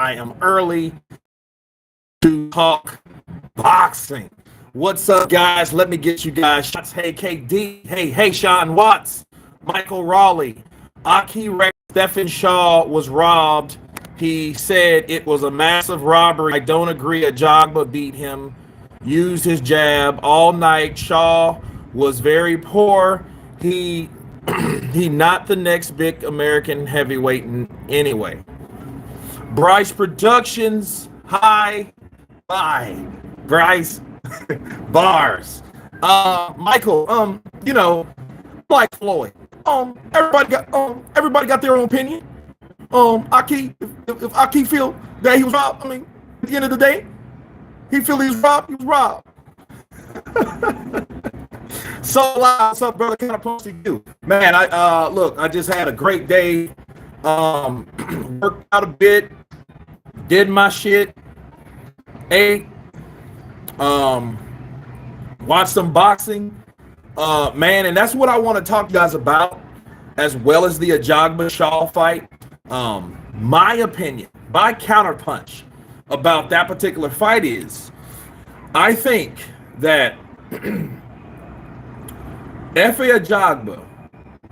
I am early to talk boxing. What's up, guys? Let me get you guys shots. Hey, KD. Hey, Sean Watts. Michael Raleigh. Aki Rex. Stephen Shaw was robbed. He said it was a massive robbery. I don't agree. Ajagba beat him. Used his jab all night. Shaw was very poor. He not the next big American heavyweight anyway. Bryce Productions. Hi. Bye. Bryce. Bars. Michael, like Floyd. Everybody got their own opinion. Aki, if Aki feel that he was robbed, I mean, at the end of the day, he feel he was robbed. So what's up, brother? Counterpunch to you, man. I just had a great day. Worked out a bit, did my shit, ate, watched some boxing, man, and that's what I want to talk to you guys about, as well as the Ajagba Shaw fight. My opinion, by Counterpunch, about that particular fight is, I think that Efe Ajagba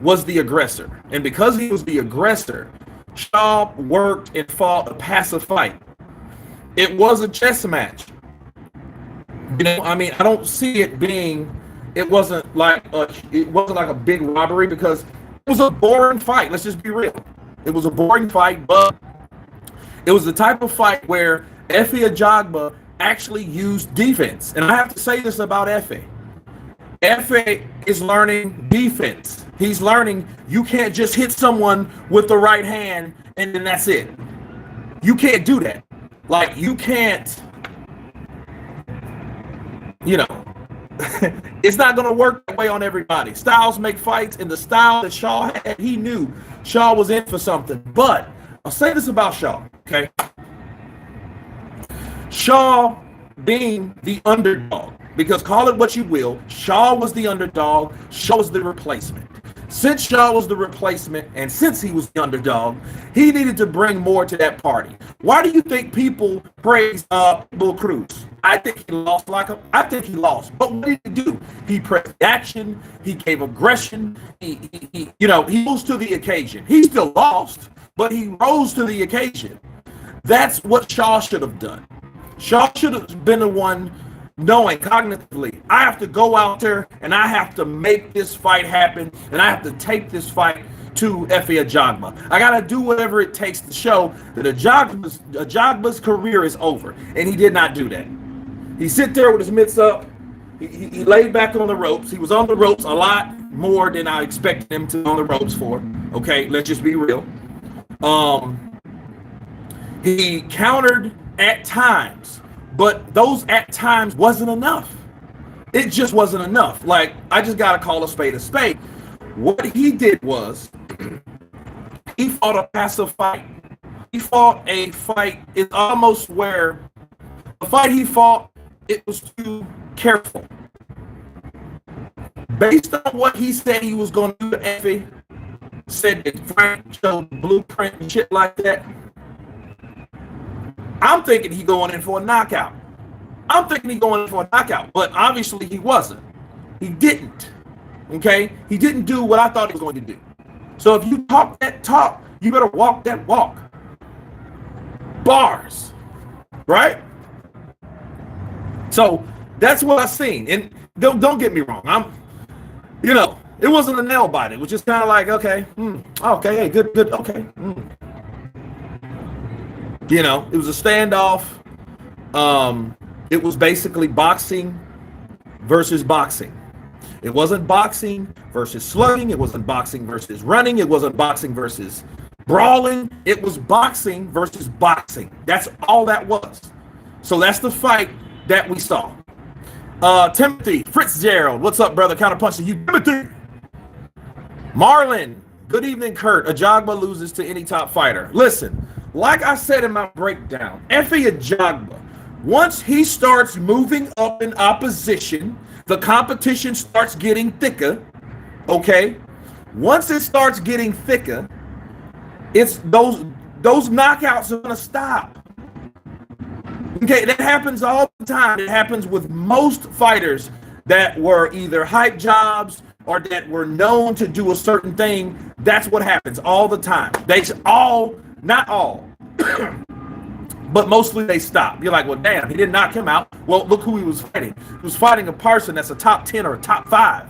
was the aggressor, and because he was the aggressor, Shaw worked and fought a passive fight. It was a chess match. I mean, I don't see it being. It wasn't like a big robbery, because it was a boring fight. Let's just be real. It was a boring fight, but it was the type of fight where Efe Ajagba actually used defense. And I have to say this about Efe. Efe is learning defense. He's learning you can't just hit someone with the right hand and then that's it. You can't do that. Like, you can't, it's not going to work that way on everybody. Styles make fights, and the style that Shaw had, he knew Shaw was in for something. But I'll say this about Shaw, okay? Shaw being the underdog, because call it what you will, Shaw was the underdog, Shaw was the replacement. Since Shaw was the replacement, and since he was the underdog, he needed to bring more to that party. Why do you think people praise Bull Cruz? I think he lost I think he lost. But what did he do? He pressed action, he gave aggression, he rose to the occasion. He still lost, but he rose to the occasion. That's what Shaw should have done. Shaw should have been the one knowing cognitively, I have to go out there and I have to make this fight happen, and I have to take this fight to Efe Ajagba. I got to do whatever it takes to show that Ajagba's career is over, and he did not do that. He sit there with his mitts up. He laid back on the ropes. He was on the ropes a lot more than I expected him to on the ropes for. Okay, let's just be real. He countered at times, but those at times wasn't enough. It just wasn't enough. Like, I just got to call a spade a spade. What he did was, he fought a passive fight. He fought a fight. It's almost where the fight he fought, it was too careful. Based on what he said he was going to do to Efe, said that Frank showed blueprint and shit like that, I'm thinking he going in for a knockout. But obviously he wasn't. He didn't. Okay? He didn't do what I thought he was going to do. So if you talk that talk, you better walk that walk. Bars. Right? So that's what I seen. And don't get me wrong. It wasn't a nail biter. It was just kind of like, okay, hey, good, okay. It was a standoff. It was basically boxing versus boxing. It wasn't boxing versus slugging. It wasn't boxing versus running. It wasn't boxing versus brawling. It was boxing versus boxing. That's all that was. So that's the fight that we saw. Timothy Fitzgerald, what's up, brother? Counterpunch to you, Timothy. Marlon, good evening, Kurt. Ajagba loses to any top fighter. Listen, like I said in my breakdown, Efe Ajagba, once he starts moving up in opposition, the competition starts getting thicker, okay? Once it starts getting thicker, it's those knockouts are gonna stop. Okay, that happens all the time. It happens with most fighters that were either hype jobs or that were known to do a certain thing. That's what happens all the time. They all, not all, but mostly they stop. You're like, well, damn, he didn't knock him out. Well, look who he was fighting. He was fighting a person that's a top 10 or a top 5.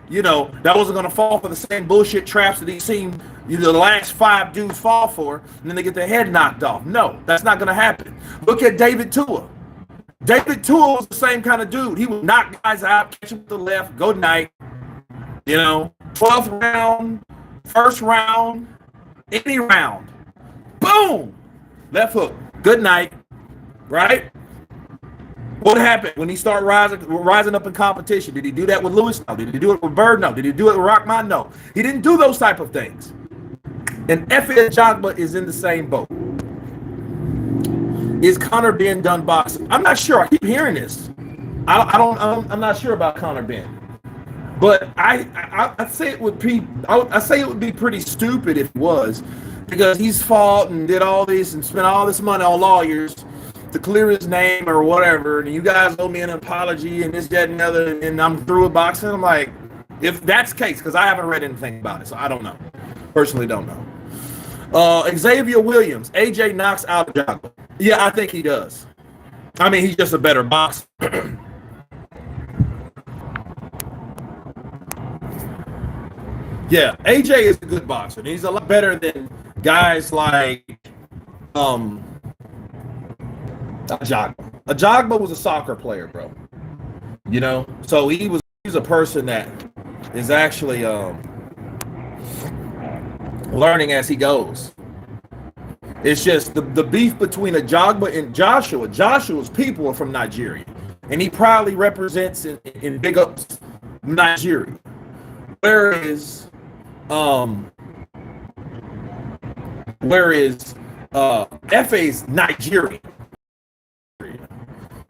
You know, that wasn't going to fall for the same bullshit traps that he's seen the last 5 dudes fall for, and then they get their head knocked off. No, that's not going to happen. Look at David Tua. David Tua was the same kind of dude. He would knock guys out, catch him with the left, go night. You know, 12th round, first round, any round. Boom! Left hook. Good night. Right? What happened when he started rising up in competition? Did he do that with Lewis? No. Did he do it with Bird? No. Did he do it with Rockman? No. He didn't do those type of things. And Efe Ajagba is in the same boat. Is Conor Benn done boxing? I'm not sure. I keep hearing this. I'm not sure about Conor Benn. But I say it would be pretty stupid if it was, because he's fought and did all this and spent all this money on lawyers to clear his name or whatever, and you guys owe me an apology and this, that, and other, and I'm through with boxing. I'm like, if that's the case, because I haven't read anything about it, so I don't know. Personally, don't know. Xavier Williams, AJ knocks out Ajagba. Yeah, I think he does. I mean, he's just a better boxer. Yeah, AJ is a good boxer. He's a lot better than guys like Ajagba. Ajagba was a soccer player, bro. You know, so he's a person that is actually learning as he goes. It's just the beef between Ajagba and Joshua. Joshua's people are from Nigeria, and he proudly represents in big ups Nigeria. Whereas Efe's Nigerian.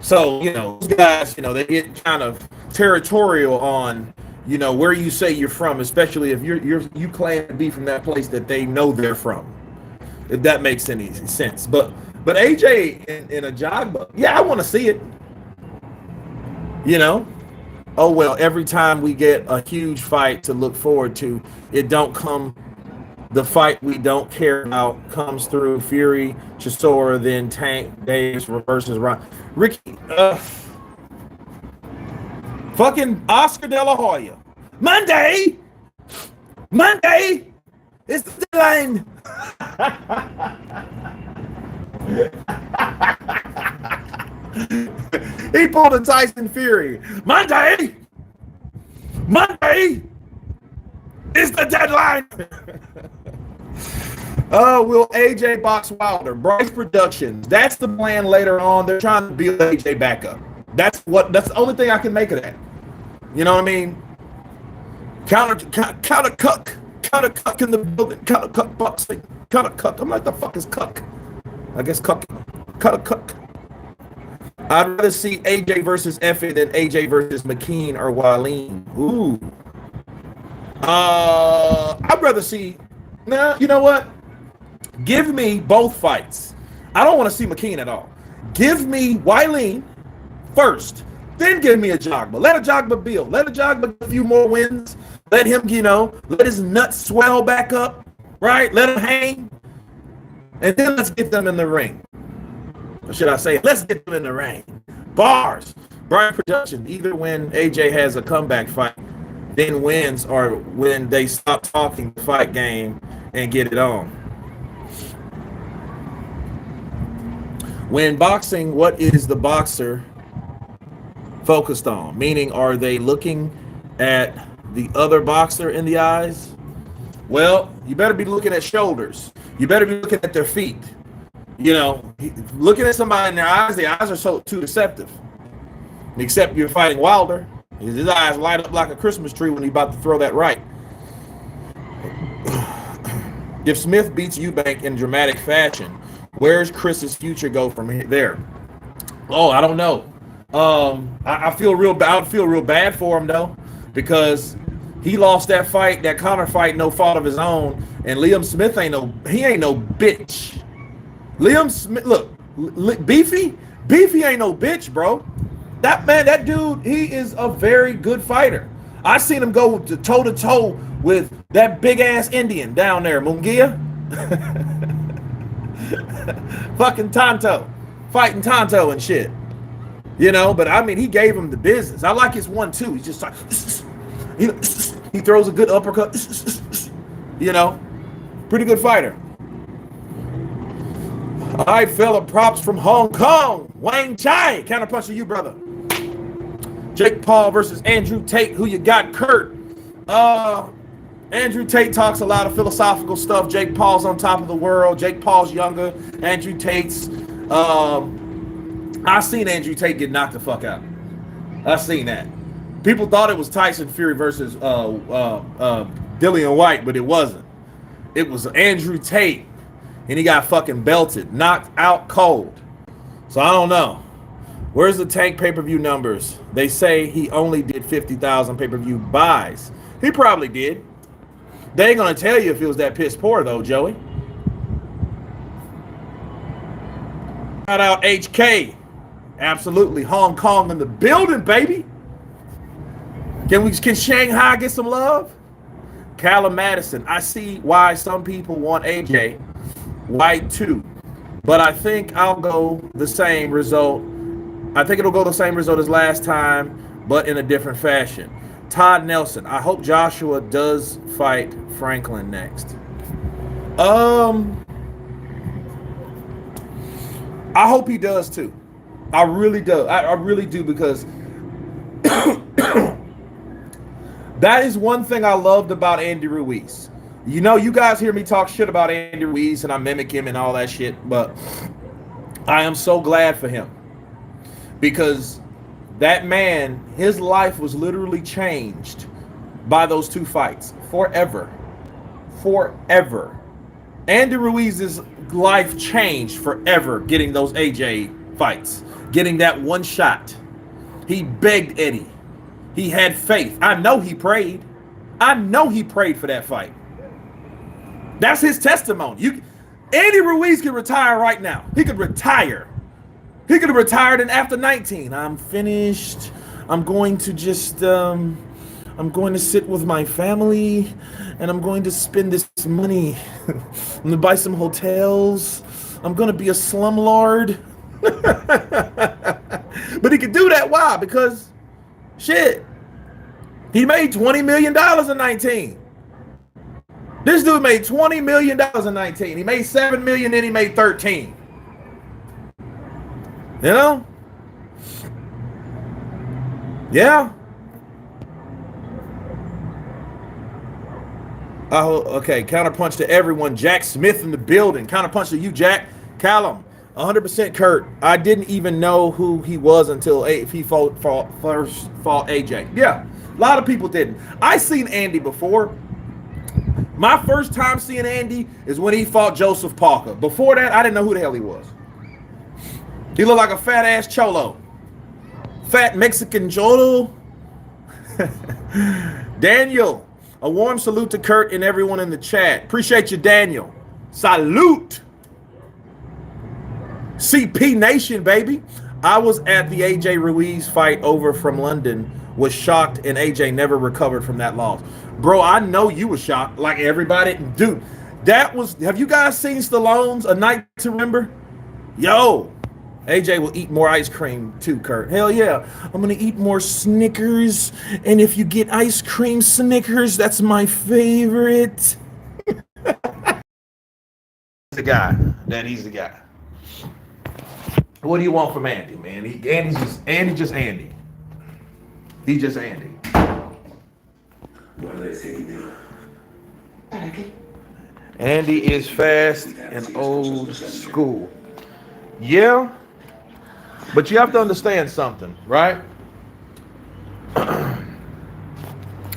So, you know, those guys, you know, they get kind of territorial on, you know, where you say you're from, especially if you claim to be from that place that they know they're from. If that makes any sense. But AJ and Ajagba, yeah, I want to see it. You know? Oh, well, every time we get a huge fight to look forward to, the fight we don't care about comes through Fury, Chisora, then Tank, Davis versus Ron. Ricky, fucking Oscar De La Hoya. Monday is the deadline. He pulled a Tyson Fury. Monday is the deadline. Will AJ box Wilder? Bryce Productions. That's the plan later on. They're trying to build AJ back up. That's the only thing I can make of that. You know what I mean? Counter cuck in the building. Counter cuck boxing. Counter cuck. I'm like, the fuck is cuck? I guess cuck. Counter cuck. I'd rather see AJ versus Efe than AJ versus McKean or Wallin. Ooh. I'd rather see. Now, you know what? Give me both fights. I don't want to see McKean at all. Give me Wallin first, then give me Ajagba. Let Ajagba build. Let Ajagba get a few more wins. Let him, you know, let his nuts swell back up, right? Let him hang, and then let's get them in the ring. Or should I say, let's get them in the ring. Bars. Brian Production, either when AJ has a comeback fight, then wins, or when they stop talking the fight game and get it on. When boxing, what is the boxer focused on? Meaning, are they looking at the other boxer in the eyes? Well, you better be looking at shoulders. You better be looking at their feet. You know, looking at somebody in their eyes, the eyes are so too deceptive. Except you're fighting Wilder. His eyes light up like a Christmas tree when he's about to throw that right. If Smith beats Eubank in dramatic fashion, where's Chris's future go from there? Oh, I don't know. I feel real bad for him though, because he lost that fight, that Conor fight, no fault of his own, and Liam Smith ain't no bitch. Liam Smith, look, Beefy Beefy ain't no bitch, bro. That dude, he is a very good fighter. I seen him go toe to toe with that big ass Indian down there, Mungia. Fucking Tonto. Fighting Tonto and shit. You know, but I mean, he gave him the business. I like his 1-2. He's just like, you know, he throws a good uppercut. You know, pretty good fighter. All right, fella, props from Hong Kong. Wang Chai, counterpunch to you, brother. Jake Paul versus Andrew Tate. Who you got, Kurt? Andrew Tate talks a lot of philosophical stuff. Jake Paul's on top of the world. Jake Paul's younger. Andrew Tate's... I seen Andrew Tate get knocked the fuck out. I seen that. People thought it was Tyson Fury versus Dillian White, but it wasn't. It was Andrew Tate, and he got fucking belted, knocked out cold. So I don't know. Where's the Tank pay-per-view numbers? They say he only did 50,000 pay-per-view buys. He probably did. They ain't gonna tell you if it was that piss poor though, Joey. Shout out HK. Absolutely. Hong Kong in the building, baby. Can Shanghai get some love? Callum Madison. I see why some people want AJ White too. But I think I'll go the same result. I think it'll go the same result as last time, but in a different fashion. Todd Nelson. I hope Joshua does fight Franklin next. I hope he does too. I really do. I really do, because that is one thing I loved about Andy Ruiz. You know, you guys hear me talk shit about Andy Ruiz and I mimic him and all that shit, but I am so glad for him, because that man, his life was literally changed by those two fights forever. Forever. Andy Ruiz's life changed forever getting those AJ fights, getting that one shot. He begged Eddie. He had faith. I know he prayed. I know he prayed for that fight. That's his testimony. Andy Ruiz can retire right now. He could retire. He could have retired in after 19. I'm finished. I'm going to just, I'm going to sit with my family, and I'm going to spend this money. I'm going to buy some hotels. I'm going to be a slumlord. But he could do that. Why? Because, shit, he made $20 million in 19. This dude made $20 million in 19. He made $7 million, then he made 13. You know? Yeah. Oh, okay. Counterpunch to everyone. Jack Smith in the building. Counterpunch to you, Jack. Callum, 100% Kurt. I didn't even know who he was until he first fought AJ. Yeah, a lot of people didn't. I seen Andy before. My first time seeing Andy is when he fought Joseph Parker. Before that, I didn't know who the hell he was. He looked like a fat ass cholo. Fat Mexican cholo. Daniel, a warm salute to Kurt and everyone in the chat. Appreciate you, Daniel. Salute. CP Nation, baby. I was at the AJ Ruiz fight over from London, was shocked, and AJ never recovered from that loss. Bro, I know you were shocked, like everybody. Dude, that was, have you guys seen Stallone's A Night to Remember? Yo, AJ will eat more ice cream too, Kurt. Hell yeah. I'm going to eat more Snickers, and if you get ice cream Snickers, that's my favorite. The guy. He's the guy. What do you want from Andy, man? Andy's just Andy. He's just Andy. What do they say you do? Andy is fast and old school. Yeah, but you have to understand something, right?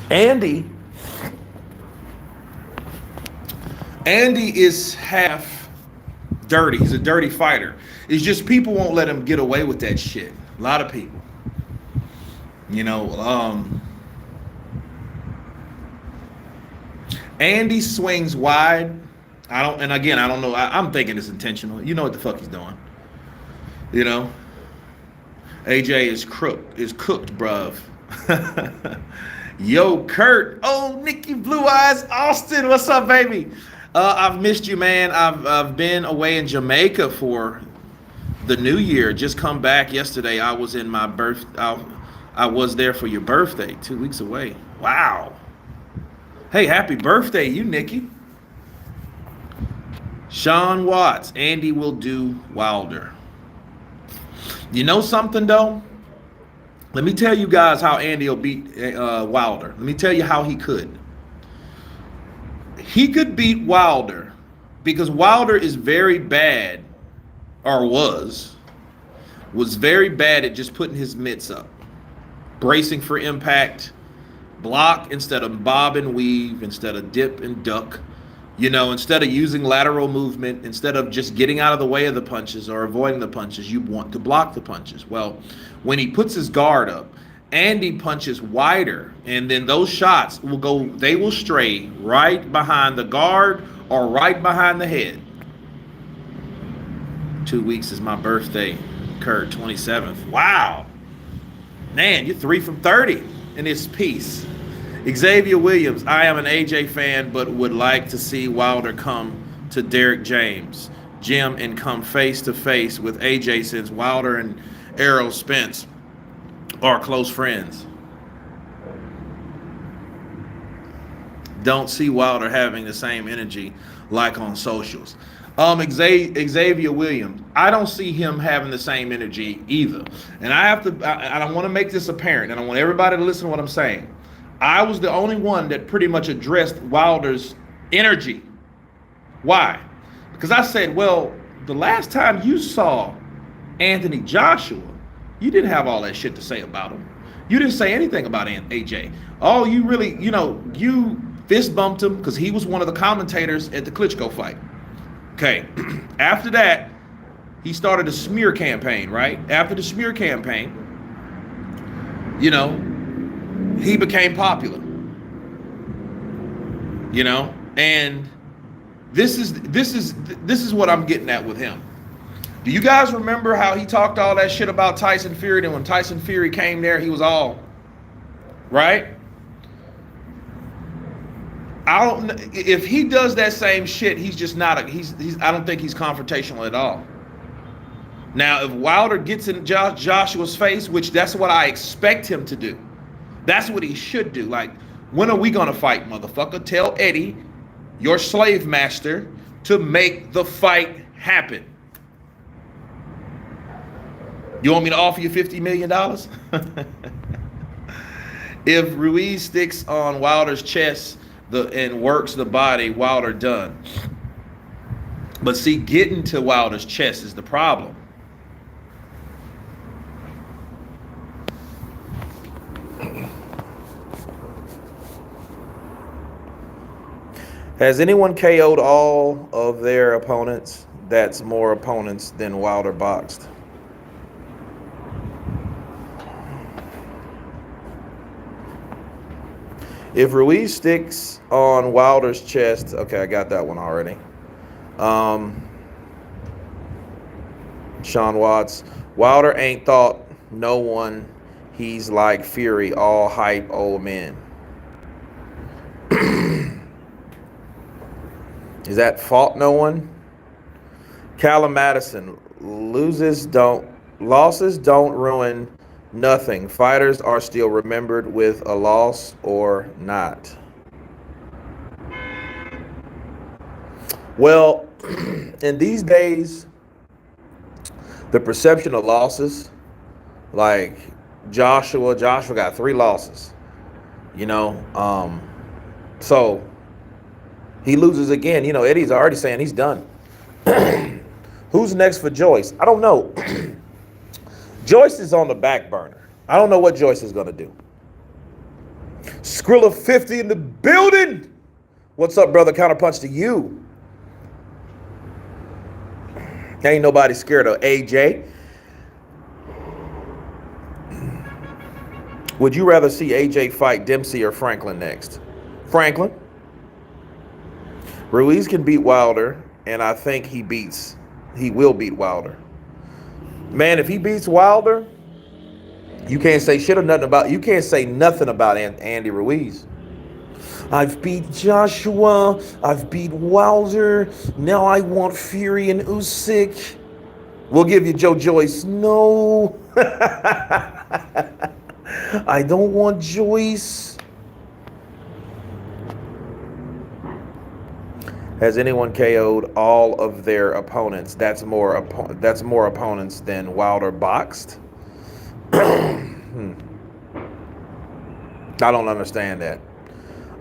Andy is half dirty. He's a dirty fighter. It's just people won't let him get away with that shit. A lot of people. You know, Andy swings wide. I don't know. I'm thinking it's intentional. You know what the fuck he's doing. You know, AJ is cooked, bruv. Yo, Kurt. Oh, Nikki Blue Eyes Austin. What's up, baby? I've missed you, man. I've been away in Jamaica for the New Year. Just come back yesterday. I was in my birth. I was there for your birthday. 2 weeks away. Wow. Hey, happy birthday, you Nikki. Sean Watts. Andy will do Wilder. You know something though? Let me tell you guys how Andy will beat Wilder. Let me tell you how he could. He could beat Wilder because Wilder is very bad, or was very bad at just putting his mitts up, bracing for impact, block instead of bob and weave, instead of dip and duck. You know, instead of using lateral movement, instead of just getting out of the way of the punches or avoiding the punches, you want to block the punches. Well, when he puts his guard up, Andy punches wider, and then those shots they will stray right behind the guard or right behind the head. 2 weeks is my birthday, Kurt, 27th. Wow. Man, you're 3 from 30 in this piece. Xavier Williams, I am an AJ fan, but would like to see Wilder come to Derek James gym and come face to face with AJ since Wilder and Errol Spence are close friends. Don't see Wilder having the same energy like on socials. Xavier Williams, I don't see him having the same energy either. And I want to make this apparent, and I want everybody to listen to what I'm saying. I was the only one that pretty much addressed Wilder's energy. Why? Because I said, well, the last time you saw Anthony Joshua, you didn't have all that shit to say about him. You didn't say anything about AJ. Oh, you really, you fist bumped him because he was one of the commentators at the Klitschko fight. Okay. After that, he started a smear campaign, right? After the smear campaign, he became popular, and this is what I'm getting at with him. Do you guys remember how he talked all that shit about Tyson Fury? And when Tyson Fury came there, he was all right. If he does that same shit, he's just not I don't think he's confrontational at all. Now, if Wilder gets in Joshua's face, which that's what I expect him to do. That's what he should do. Like, when are we going to fight, motherfucker? Tell Eddie, your slave master, to make the fight happen. You want me to offer you $50 million? If Ruiz sticks on Wilder's chest and works the body, Wilder done. But see, getting to Wilder's chest is the problem. Has anyone KO'd all of their opponents? That's more opponents than Wilder boxed. If Ruiz sticks on Wilder's chest, okay, I got that one already. Sean Watts, Wilder ain't thought no one. He's like Fury, all hype old men. Is that fault no one? Callum Madison, losses don't ruin nothing. Fighters are still remembered with a loss or not. Well, in these days, the perception of losses, like Joshua got 3 losses, so he loses again. Eddie's already saying he's done. Who's next for Joyce? I don't know. Joyce is on the back burner. I don't know what Joyce is going to do. Skrilla 50 in the building. What's up, brother? Counterpunch to you. Ain't nobody scared of AJ. Would you rather see AJ fight Dempsey or Franklin next? Franklin. Ruiz can beat Wilder, and I think he will beat Wilder. Man, if he beats Wilder, You can't say shit or nothing about. You can't say nothing about Andy Ruiz. I've beat Joshua. I've beat Wilder. Now I want Fury and Usyk. We'll give you Joyce. No. I don't want Joyce. Has anyone KO'd all of their opponents? That's more opponents than Wilder boxed. I don't understand that.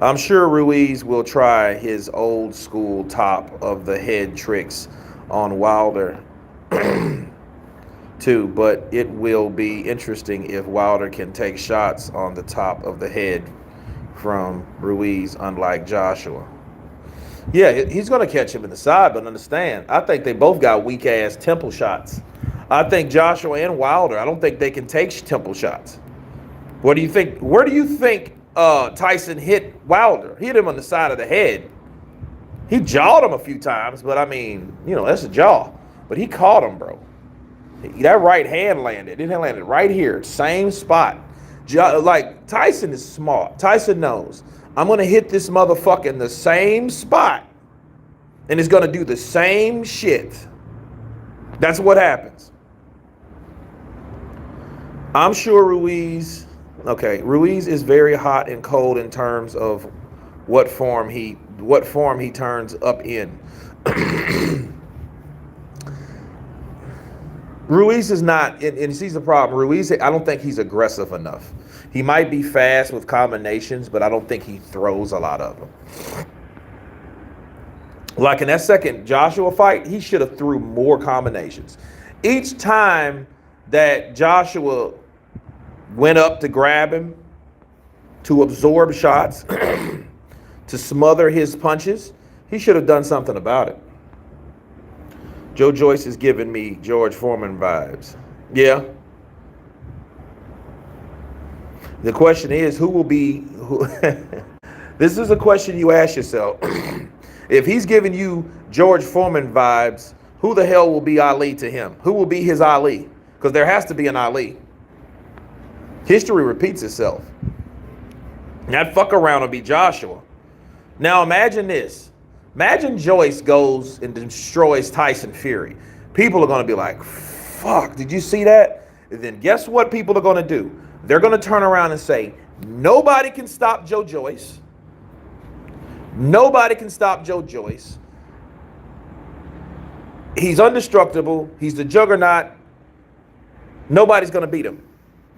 I'm sure Ruiz will try his old school top of the head tricks on Wilder too, but it will be interesting if Wilder can take shots on the top of the head from Ruiz, unlike Joshua. Yeah, he's going to catch him in the side, but understand, I think they both got weak-ass temple shots. I think Joshua and Wilder, I don't think they can take temple shots. What do you think? Where do you think Tyson hit Wilder? He hit him on the side of the head. He jawed him a few times, but I mean, you know, that's a jaw. But he caught him, bro. That right hand landed. It landed right here, same spot. Like, Tyson is smart. Tyson knows, I'm going to hit this motherfucker in the same spot, and it's going to do the same shit. That's what happens. I'm sure Ruiz is very hot and cold in terms of what form he turns up in. Ruiz is not, and sees the problem. Ruiz, I don't think he's aggressive enough. He might be fast with combinations, but I don't think he throws a lot of them. Like in that second Joshua fight, he should have threw more combinations. Each time that Joshua went up to grab him, to absorb shots, to smother his punches, he should have done something about it. Joyce is giving me George Foreman vibes. Yeah. The question is, who will be... This is a question you ask yourself. If he's giving you George Foreman vibes, who the hell will be Ali to him? Who will be his Ali? Because there has to be an Ali. History repeats itself. That fuck around will be Joshua. Now imagine this. Imagine Joyce goes and destroys Tyson Fury. People are going to be like, fuck, did you see that? And then guess what people are going to do? They're going to turn around and say, nobody can stop Joyce. Nobody can stop Joyce. He's indestructible. He's the juggernaut. Nobody's going to beat him.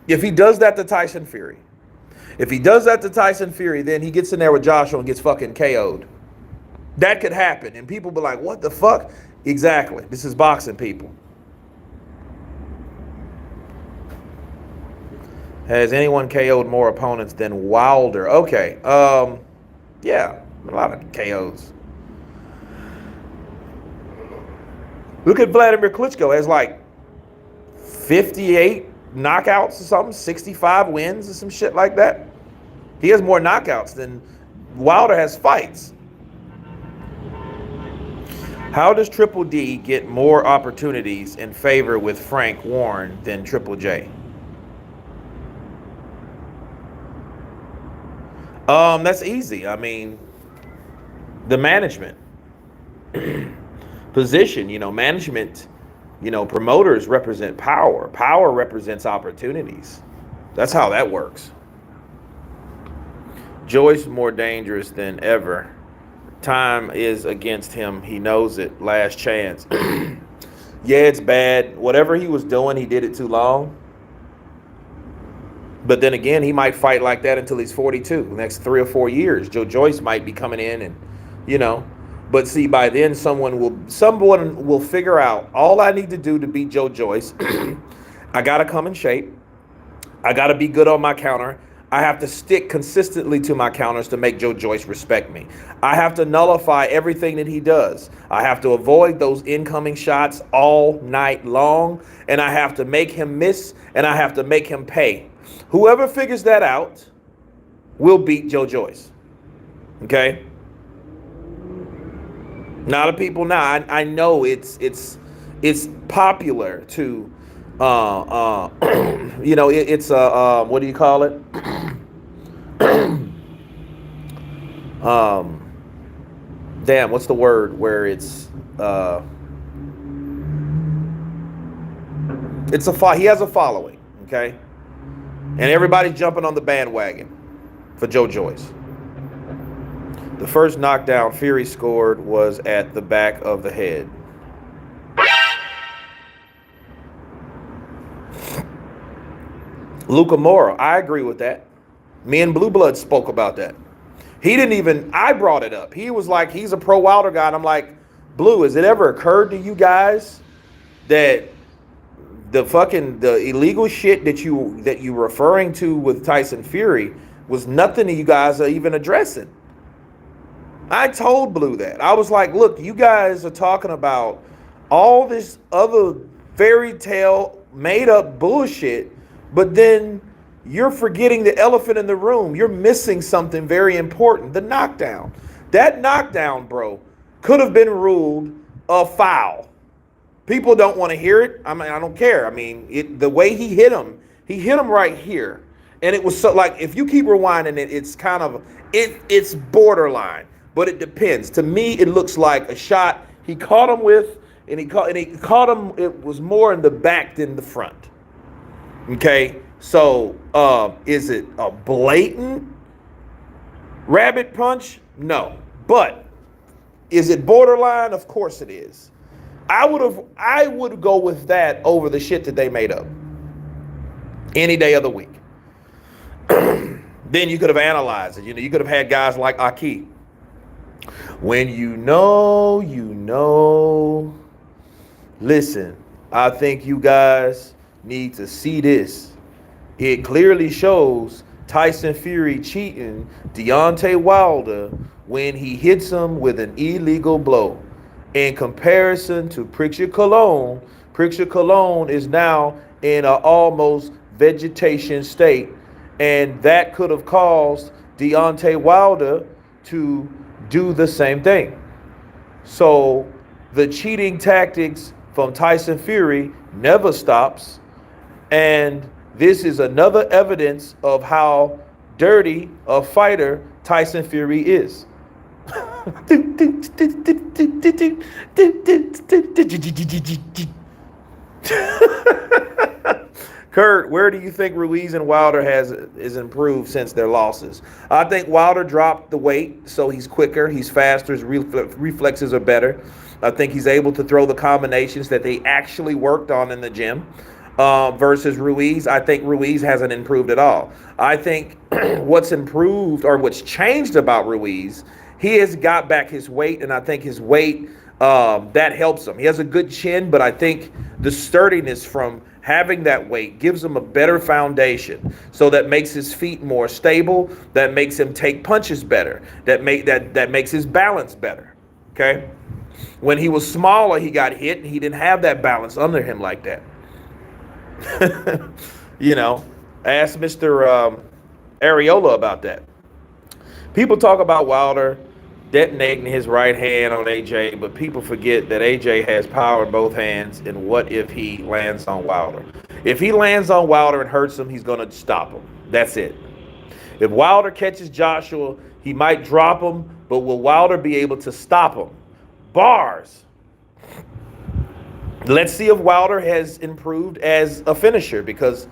If he does that to Tyson Fury. If he does that to Tyson Fury, then he gets in there with Joshua and gets fucking KO'd. That could happen. And people be like, what the fuck? Exactly. This is boxing, people. Has anyone KO'd more opponents than Wilder? Okay. Yeah, a lot of KOs. Look at Vladimir Klitschko. Has like 58 knockouts or something, 65 wins or some shit like that. He has more knockouts than Wilder has fights. How does Triple D get more opportunities in favor with Frank Warren than Triple J? That's easy. I mean, the management position, management, promoters represent power. Power represents opportunities. That's how that works. Joyce more dangerous than ever. Time is against him. He knows it. Last chance. Yeah, it's bad. Whatever he was doing, he did it too long. But then again, he might fight like that until he's 42. The next 3 or 4 years, Joyce might be coming in and, But see, by then someone will figure out, all I need to do to beat Joyce, I got to come in shape. I got to be good on my counter. I have to stick consistently to my counters to make Joyce respect me. I have to nullify everything that he does. I have to avoid those incoming shots all night long, and I have to make him miss, and I have to make him pay. Whoever figures that out will beat Joyce. Okay? A lot of people now, I know it's popular to You know, it's a what do you call it? Um, damn, what's the word where uh, he has a following, okay, and everybody's jumping on the bandwagon for Joyce. The first knockdown Fury scored was at the back of the head. Luca Mora, I agree with that. Me and Blue Blood spoke about that. He didn't even, I brought it up. He was like, he's a pro Wilder guy. And I'm like, Blue, has it ever occurred to you guys that the illegal shit that you referring to with Tyson Fury was nothing that you guys are even addressing? I told Blue that. I was like, look, you guys are talking about all this other fairy tale made up bullshit, but then you're forgetting the elephant in the room. You're missing something very important, the knockdown. That knockdown, bro, could have been ruled a foul. People don't want to hear it. I mean, I don't care. I mean, the way he hit him right here. And it was so, like, if you keep rewinding it, it's kind of, it's borderline, but it depends. To me, it looks like a shot he caught him with, and he caught him, it was more in the back than the front. Okay, so is it a blatant rabbit punch? No. But is it borderline? Of course it is. I would go with that over the shit that they made up any day of the week. Then you could have analyzed it. You know, you could have had guys like Aki. When you know, you know. Listen, I think you guys need to see this. It clearly shows Tyson Fury cheating Deontay Wilder when he hits him with an illegal blow. In comparison to Pritchard Cologne is now in an almost vegetation state, and that could have caused Deontay Wilder to do the same thing. So the cheating tactics from Tyson Fury never stops, and this is another evidence of how dirty a fighter Tyson Fury is. Kurt, where do you think Ruiz and Wilder is improved since their losses? I think Wilder dropped the weight, so he's quicker, he's faster, his reflexes are better. I think he's able to throw the combinations that they actually worked on in the gym. Versus Ruiz, I think Ruiz hasn't improved at all. I think what's improved or what's changed about Ruiz, he has got back his weight, and I think his weight, that helps him. He has a good chin, but I think the sturdiness from having that weight gives him a better foundation. So that makes his feet more stable, that makes him take punches better, that makes his balance better. Okay? When he was smaller, he got hit, and he didn't have that balance under him like that. You know, ask Mr. Areola about that. People talk about Wilder detonating his right hand on AJ, but people forget that AJ has power in both hands, and what if he lands on Wilder? If he lands on Wilder and hurts him, he's going to stop him. That's it. If Wilder catches Joshua, he might drop him, but will Wilder be able to stop him? Bars. Let's see if Wilder has improved as a finisher, because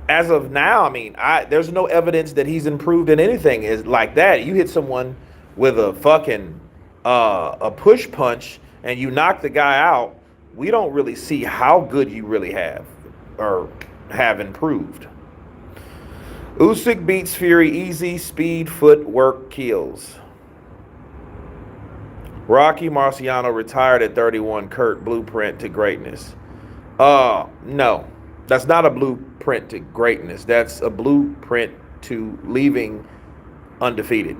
as of now, I mean, there's no evidence that he's improved in anything like that. You hit someone with a fucking a push punch and you knock the guy out, we don't really see how good you really have or have improved. Usyk beats Fury easy, speed, footwork kills. Rocky Marciano retired at 31. Kurt, blueprint to greatness. No, that's not a blueprint to greatness. That's a blueprint to leaving undefeated.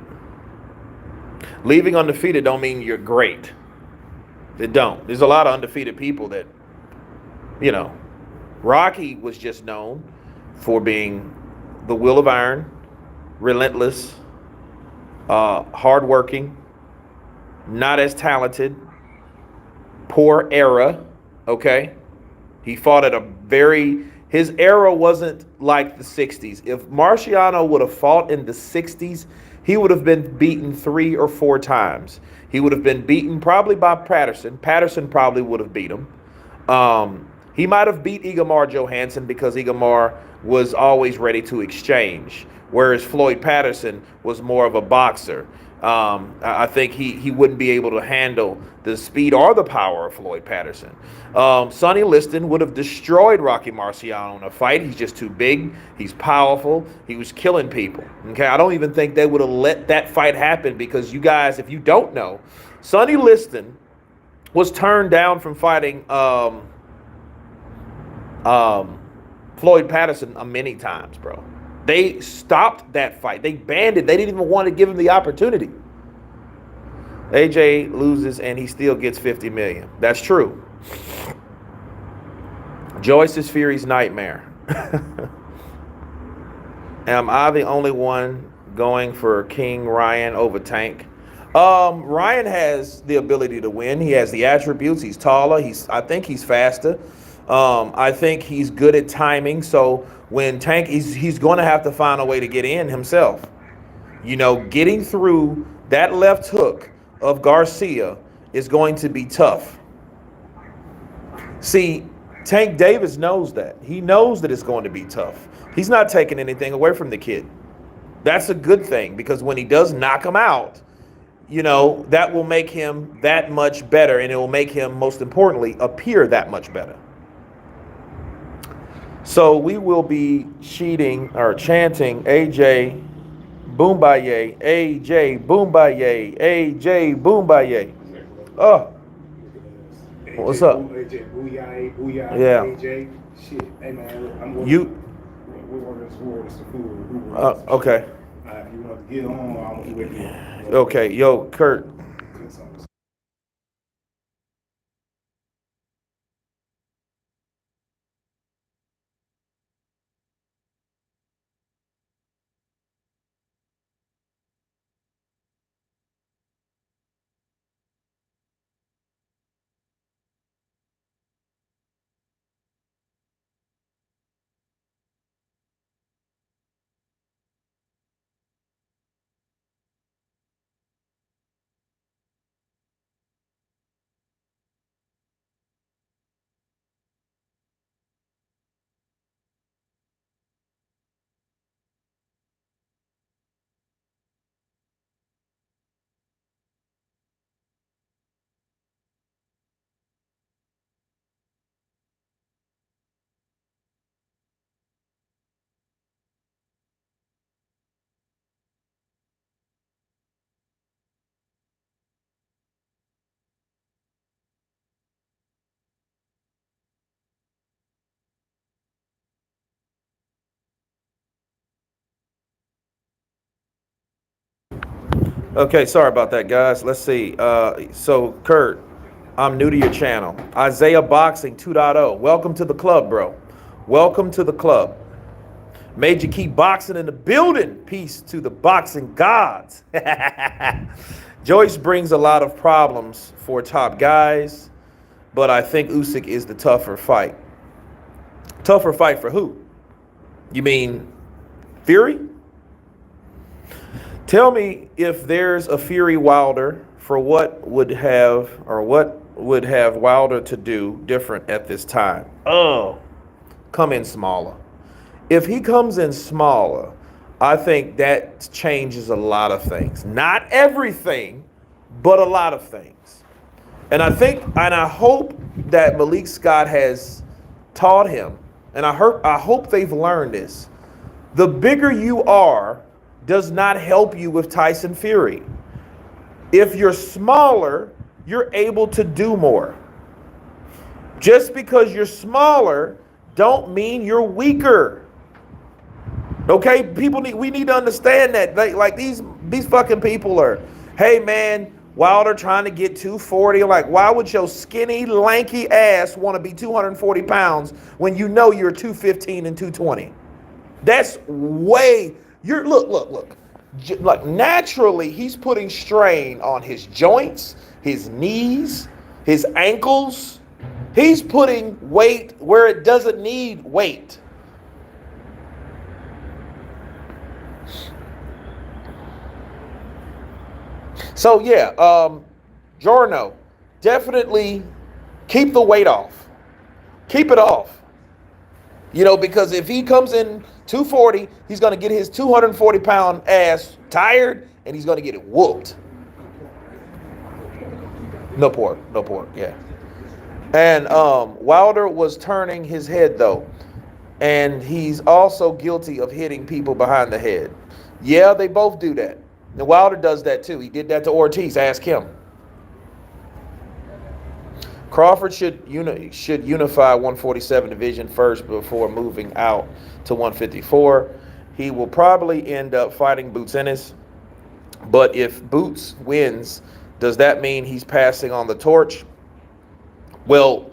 Leaving undefeated don't mean you're great. It don't. There's a lot of undefeated people that, you know, Rocky was just known for being the will of iron, relentless, hardworking, not as talented, poor era, okay? He fought at a very, his era wasn't like the 60s. If Marciano would have fought in the 60s, he would have been beaten 3 or 4 times. He would have been beaten probably by Patterson. Patterson probably would have beat him. He might have beat Igamar Johansson because Igamar was always ready to exchange, whereas Floyd Patterson was more of a boxer. I think he wouldn't be able to handle the speed or the power of Floyd Patterson. Sonny Liston would have destroyed Rocky Marciano in a fight. He's just too big. He's powerful. He was killing people. Okay, I don't even think they would have let that fight happen because you guys, if you don't know, Sonny Liston was turned down from fighting Floyd Patterson many times, bro. They stopped that fight. They banned it. They didn't even want to give him the opportunity. AJ loses and he still gets 50 million. That's true. Joyce is Fury's nightmare. Am I the only one going for King Ryan over Tank? Ryan has the ability to win. He has the attributes. He's taller. I think he's faster. I think he's good at timing. So when Tank, he's going to have to find a way to get in himself. You know, getting through that left hook of Garcia is going to be tough. See, Tank Davis knows that. He knows that it's going to be tough. He's not taking anything away from the kid. That's a good thing because when he does knock him out, you know, that will make him that much better, and it will make him, most importantly, appear that much better. So we will be chanting AJ Boombaye, AJ Boombaye, AJ Boombaye. Oh, what's up? AJ Booyah, Yeah. AJ. Shit, hey man, I'm going. We're working towards the food. Okay. If you want to get on, I'm gonna wait. Okay, yo, Kurt. Okay, sorry about that, guys. Let's see. So, Kurt, I'm new to your channel. Isaiah Boxing 2.0. Welcome to the club, bro. Welcome to the club. Made you keep boxing in the building. Peace to the boxing gods. Joyce brings a lot of problems for top guys, but I think Usyk is the tougher fight. Tougher fight for who? You mean Fury? Tell me if there's a Fury Wilder for what would have Wilder to do different at this time. Oh, come in smaller. If he comes in smaller, I think that changes a lot of things. Not everything, but a lot of things. And I hope that Malik Scott has taught him, and I hope they've learned this. The bigger you are does not help you with Tyson Fury. If you're smaller, you're able to do more. Just because you're smaller don't mean you're weaker. Okay, we need to understand that. Like these fucking people are, hey man, Wilder trying to get 240. Like, why would your skinny, lanky ass want to be 240 pounds when you know you're 215 and 220? That's way. Look. Like naturally, he's putting strain on his joints, his knees, his ankles. He's putting weight where it doesn't need weight. So yeah, Jorno, definitely keep the weight off. Keep it off. You know, because if he comes in 240, he's going to get his 240-pound ass tired, and he's going to get it whooped. No pork, yeah. And Wilder was turning his head, though. And he's also guilty of hitting people behind the head. Yeah, they both do that. And Wilder does that, too. He did that to Ortiz. Ask him. Crawford should unify 147 division first before moving out to 154. He will probably end up fighting Boots Ennis. But if Boots wins, does that mean he's passing on the torch? Well,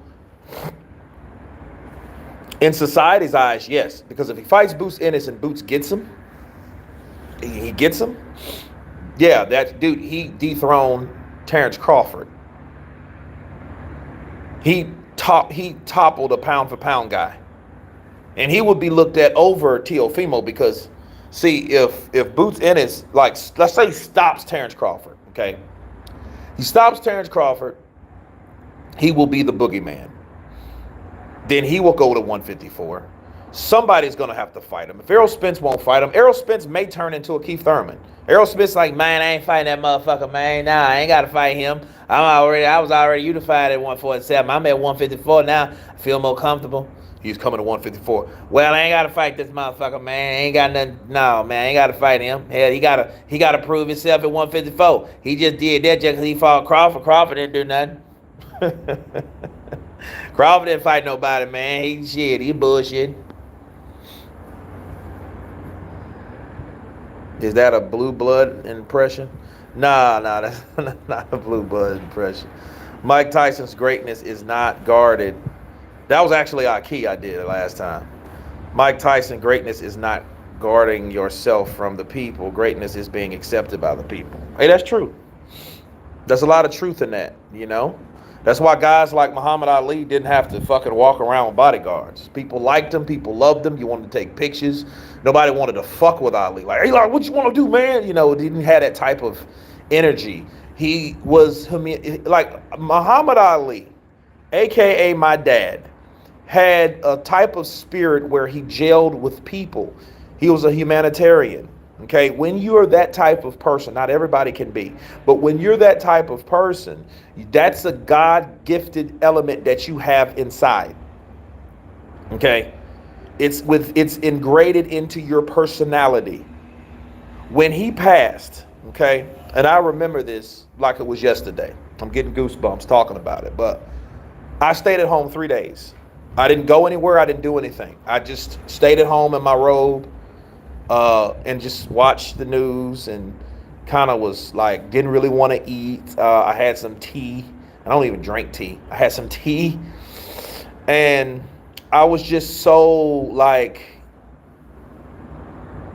in society's eyes, yes. Because if he fights Boots Ennis and Boots gets him, he gets him. Yeah, that dude, he dethroned Terrence Crawford. He toppled a pound for pound guy. And he would be looked at over Teofimo because, see, if Boots Ennis, like, let's say he stops Terrence Crawford, okay? He stops Terrence Crawford, he will be the boogeyman. Then he will go to 154. Somebody's going to have to fight him. If Errol Spence won't fight him, Errol Spence may turn into a Keith Thurman. Errol Spence like, man, I ain't fighting that motherfucker, man. Nah, I ain't got to fight him. I was already unified at 147. I'm at 154 now. I feel more comfortable. He's coming to 154. Well, I ain't got to fight this motherfucker, man. I ain't got nothing. No, man, I ain't got to fight him. Hell, he got to prove himself at 154. He just did that just because he fought Crawford. Crawford didn't do nothing. Crawford didn't fight nobody, man. He bullshit. Is that a blue blood impression? Nah, that's not a blue blood impression. Mike Tyson's greatness is not guarded. That was actually our key I did last time. Mike Tyson, greatness is not guarding yourself from the people. Greatness is being accepted by the people. Hey, that's true. There's a lot of truth in that, you know? That's why guys like Muhammad Ali didn't have to fucking walk around with bodyguards. People liked him. People loved him. You wanted to take pictures. Nobody wanted to fuck with Ali. Like, hey, like, what you want to do, man? You know, didn't have that type of energy. He was, like, Muhammad Ali, a.k.a. my dad, had a type of spirit where he jailed with people. He was a humanitarian. Okay, when you're that type of person, not everybody can be, but when you're that type of person, that's a God-gifted element that you have inside. Okay, it's ingrained into your personality. When he passed, okay, and I remember this like it was yesterday. I'm getting goosebumps talking about it, but I stayed at home 3 days. I didn't go anywhere. I didn't do anything. I just stayed at home in my robe. And just watched the news and kind of was like, didn't really want to eat. I had some tea. I don't even drink tea. I had some tea. And I was just so like,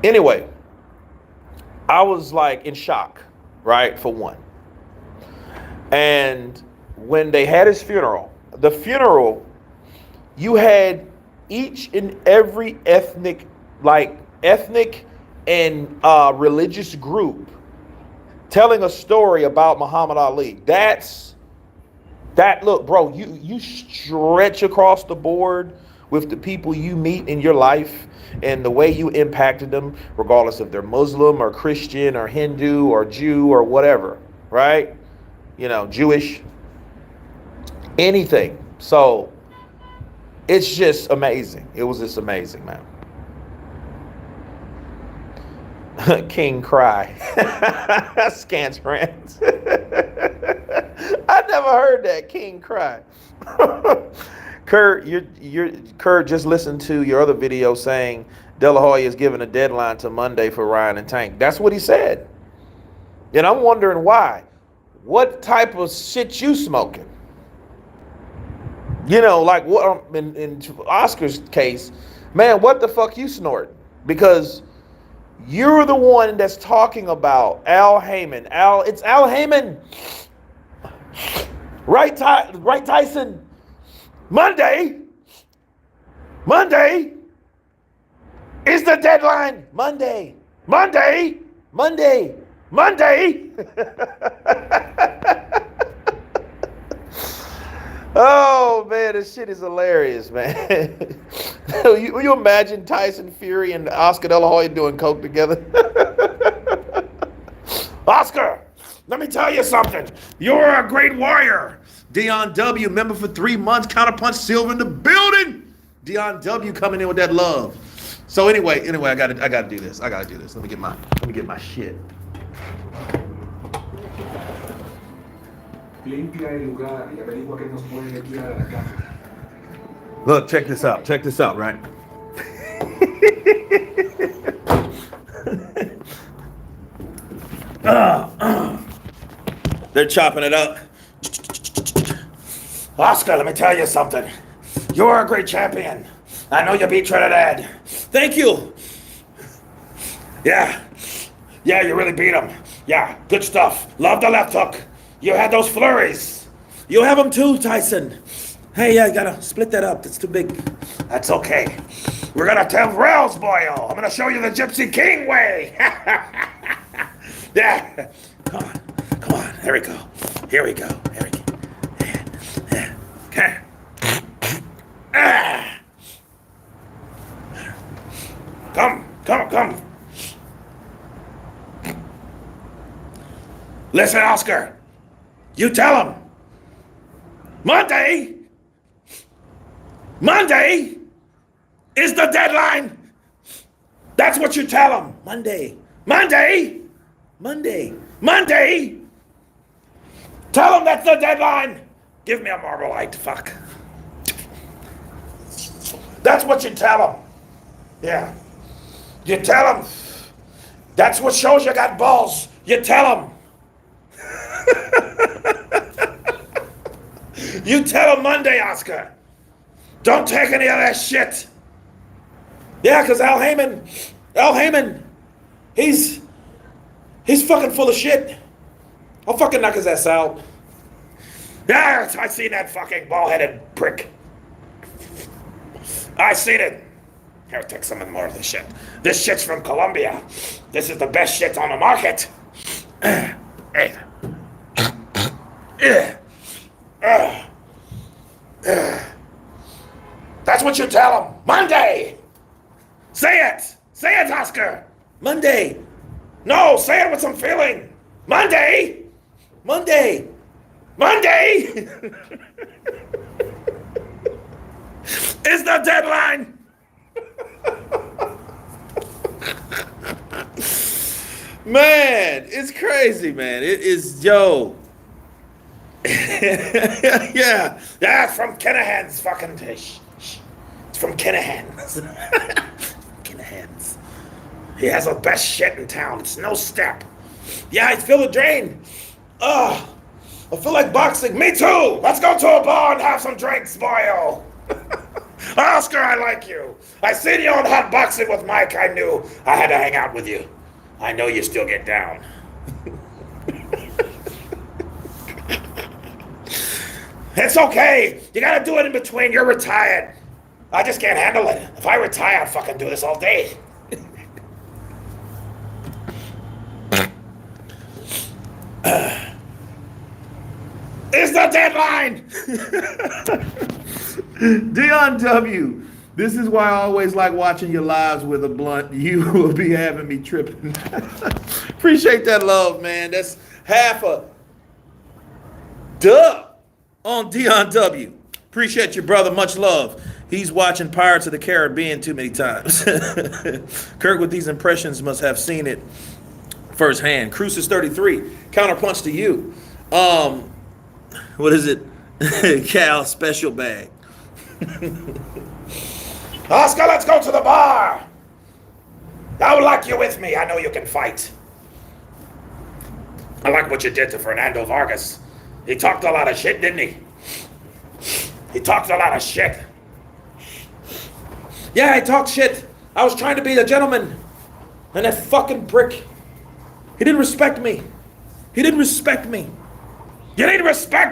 anyway, I was like in shock, right, for one. And when they had his funeral, the funeral, you had each and every ethnic and religious group telling a story about Muhammad Ali. Look, bro, you stretch across the board with the people you meet in your life and the way you impacted them, regardless if they're Muslim or Christian or Hindu or Jew or whatever, right? You know, Jewish, anything. So it's just amazing. It was just amazing, man. King cry. Scans friends. I never heard that. King cry. Kurt, Kurt just listened to your other video saying De La Hoya is given a deadline to Monday for Ryan and Tank. That's what he said. And I'm wondering why. What type of shit you smoking? You know, like what in Oscar's case, man, what the fuck you snorting? Because you're the one that's talking about Al Heyman. It's Al Heyman. Right, Tyson. Monday is the deadline. Monday. Oh man, this shit is hilarious, man. you imagine Tyson Fury and Oscar De La Hoya doing coke together? Oscar, let me tell you something. You're a great warrior. Dion W, member for 3 months. Counterpunch Silver in the building. Dion W coming in with that love. So anyway, I gotta do this. Let me get my shit. Limpia el lugar y averigua que nos pueden retirar a la casa. Look, check this out, right? They're chopping it up. Oscar, let me tell you something. You're a great champion. I know you beat Trinidad. Thank you. Yeah, you really beat him. Yeah, good stuff. Love the left hook. You had those flurries. You have them too, Tyson. Hey, I gotta split that up. That's too big. That's okay. We're gonna tell rails boil. I'm gonna show you the Gypsy King way. Yeah. Come on. Here we go. Okay. Come. Listen, Oscar. You tell him. Monday is the deadline. That's what you tell him. Monday. Tell him that's the deadline. Give me a Marblite, fuck. That's what you tell him. Yeah. You tell him. That's what shows you got balls. You tell him. You tell him Monday, Oscar. Don't take any of that shit. Yeah, because Al Heyman, he's fucking full of shit. I'll fucking knock his ass out. Yeah, I seen that fucking ball-headed prick. I seen it. Here, take some more of this shit. This shit's from Colombia. This is the best shit on the market. Hey. That's what you tell him. Monday. Say it, Oscar. Monday. No, say it with some feeling. Monday. Is the deadline. Man, it's crazy, man. It is, yo. Yeah, it's from Kinahan's fucking dish. It's from Kinahan's. Kinahan's. He has the best shit in town. It's no step. Yeah, I feel the drain. I feel like boxing. Me too. Let's go to a bar and have some drinks, boyo. Oscar, I like you. I seen you on Hot Boxing with Mike. I knew I had to hang out with you. I know you still get down. It's okay. You gotta do it in between. You're retired. I just can't handle it. If I retire, I'll fucking do this all day. Is the deadline. Dion W. This is why I always like watching your lives with a blunt. You will be having me tripping. Appreciate that love, man. That's half a dub on Dion W. Appreciate you, brother. Much love. He's watching Pirates of the Caribbean too many times. Kirk with these impressions must have seen it firsthand. Cruises 33. Counterpunch to you. What is it? Cal special bag. Oscar, let's go to the bar. I would like you with me. I know you can fight. I like what you did to Fernando Vargas. He talked a lot of shit, didn't he? He talked a lot of shit. Yeah, he talked shit. I was trying to be a gentleman. And that fucking prick, he didn't respect me. You need respect,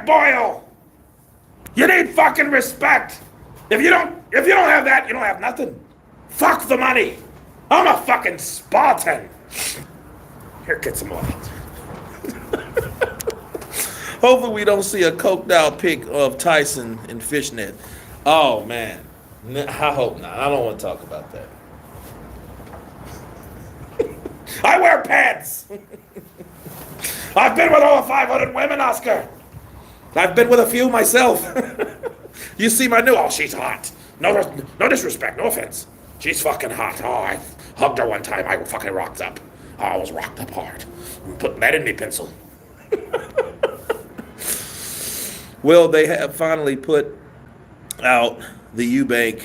boyo. You need fucking respect. If you don't have that, you don't have nothing. Fuck the money. I'm a fucking Spartan. Here, get some more. Hopefully we don't see a coked out pic of Tyson in fishnet. Oh man, I hope not. I don't want to talk about that. I wear pants. I've been with over 500 women, Oscar. I've been with a few myself. You see my new, oh, she's hot. No disrespect, no offense. She's fucking hot. Oh, I hugged her one time. I fucking rocked up. Oh, I was rocked up hard. Put lead in me pencil. Well, they have finally put out the Eubank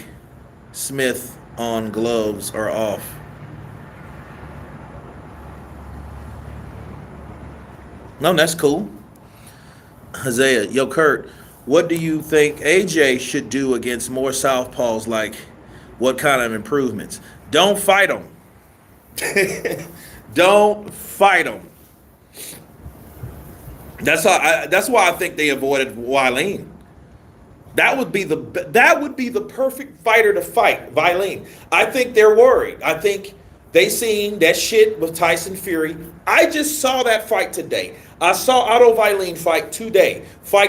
Smith on gloves are off. No, that's cool. Isaiah, yo, Kurt, what do you think AJ should do against more southpaws? Like, what kind of improvements? Don't fight them. Don't fight them. That's why I think they avoided Wileen. That would be the perfect fighter to fight, Wileen. I think they're worried. I think they seen that shit with Tyson Fury. I just saw that fight today. I saw Otto Wileen fight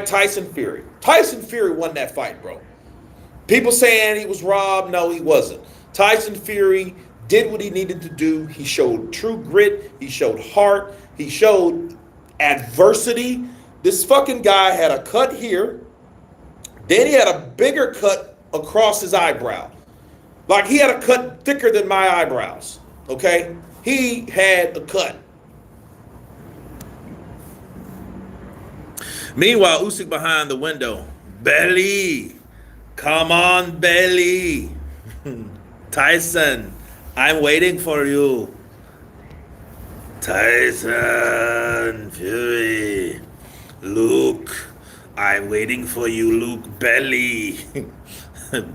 Tyson Fury. Tyson Fury won that fight, bro. People saying he was robbed. No, he wasn't. Tyson Fury did what he needed to do. He showed true grit. He showed heart. He showed adversity. This fucking guy had a cut here. Then he had a bigger cut across his eyebrow. Like he had a cut thicker than my eyebrows. Okay? He had a cut. Meanwhile, Usyk behind the window. Belly. Come on, Belly. Tyson, I'm waiting for you. Tyson Fury. Luke, I'm waiting for you, Luke. Belly.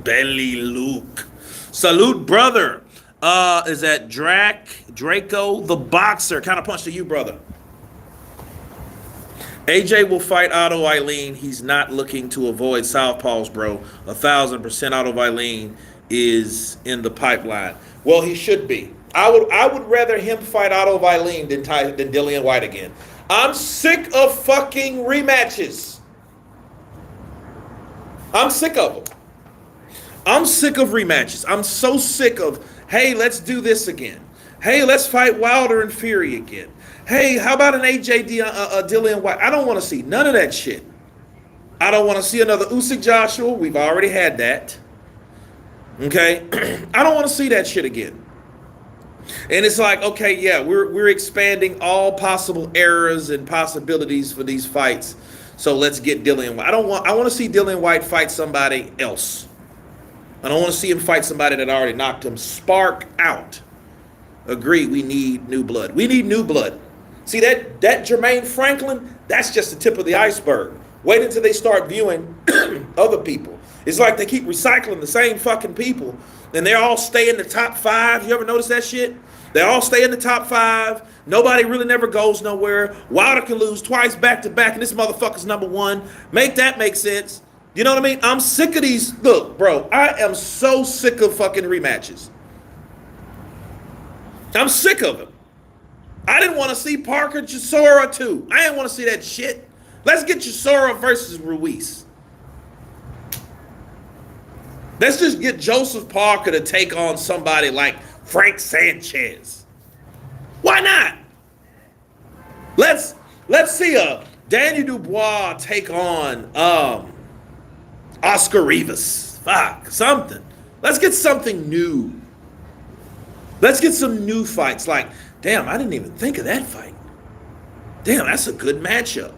Belly Luke. Salute, brother. Is that Draco the boxer? Counterpunch to you, brother. AJ will fight Otto Wileen. He's not looking to avoid southpaws, bro. 1,000% Otto Wileen is in the pipeline. Well, he should be. I would rather him fight Otto Wileen than Dillian White again. I'm sick of fucking rematches. I'm sick of them. I'm sick of rematches. I'm so sick of, hey, let's do this again. Hey, let's fight Wilder and Fury again. Hey, how about an AJ Dillian White? I don't want to see none of that shit. I don't want to see another Usyk Joshua. We've already had that. Okay? I don't want to see that shit again. And it's like, okay, yeah, we're expanding all possible errors and possibilities for these fights. So let's get Dillian White. I want to see Dillian White fight somebody else. I don't want to see him fight somebody that already knocked him spark out. Agree, we need new blood. We need new blood. See that Jermaine Franklin, that's just the tip of the iceberg. Wait until they start viewing other people. It's like they keep recycling the same fucking people, and they all stay in the top 5. You ever notice that shit? They all stay in the top 5. Nobody really never goes nowhere. Wilder can lose twice back to back, and this motherfucker's number 1. Make that make sense. You know what I mean? I'm sick of these. Look, bro, I am so sick of fucking rematches. I'm sick of it. I didn't want to see Parker Chisora too. I didn't want to see that shit. Let's get Chisora versus Ruiz. Let's just get Joseph Parker to take on somebody like Frank Sanchez. Why not? Let's see a Daniel Dubois take on Oscar Rivas. Fuck, something. Let's get something new. Let's get some new fights. Like, damn, I didn't even think of that fight. Damn, that's a good matchup.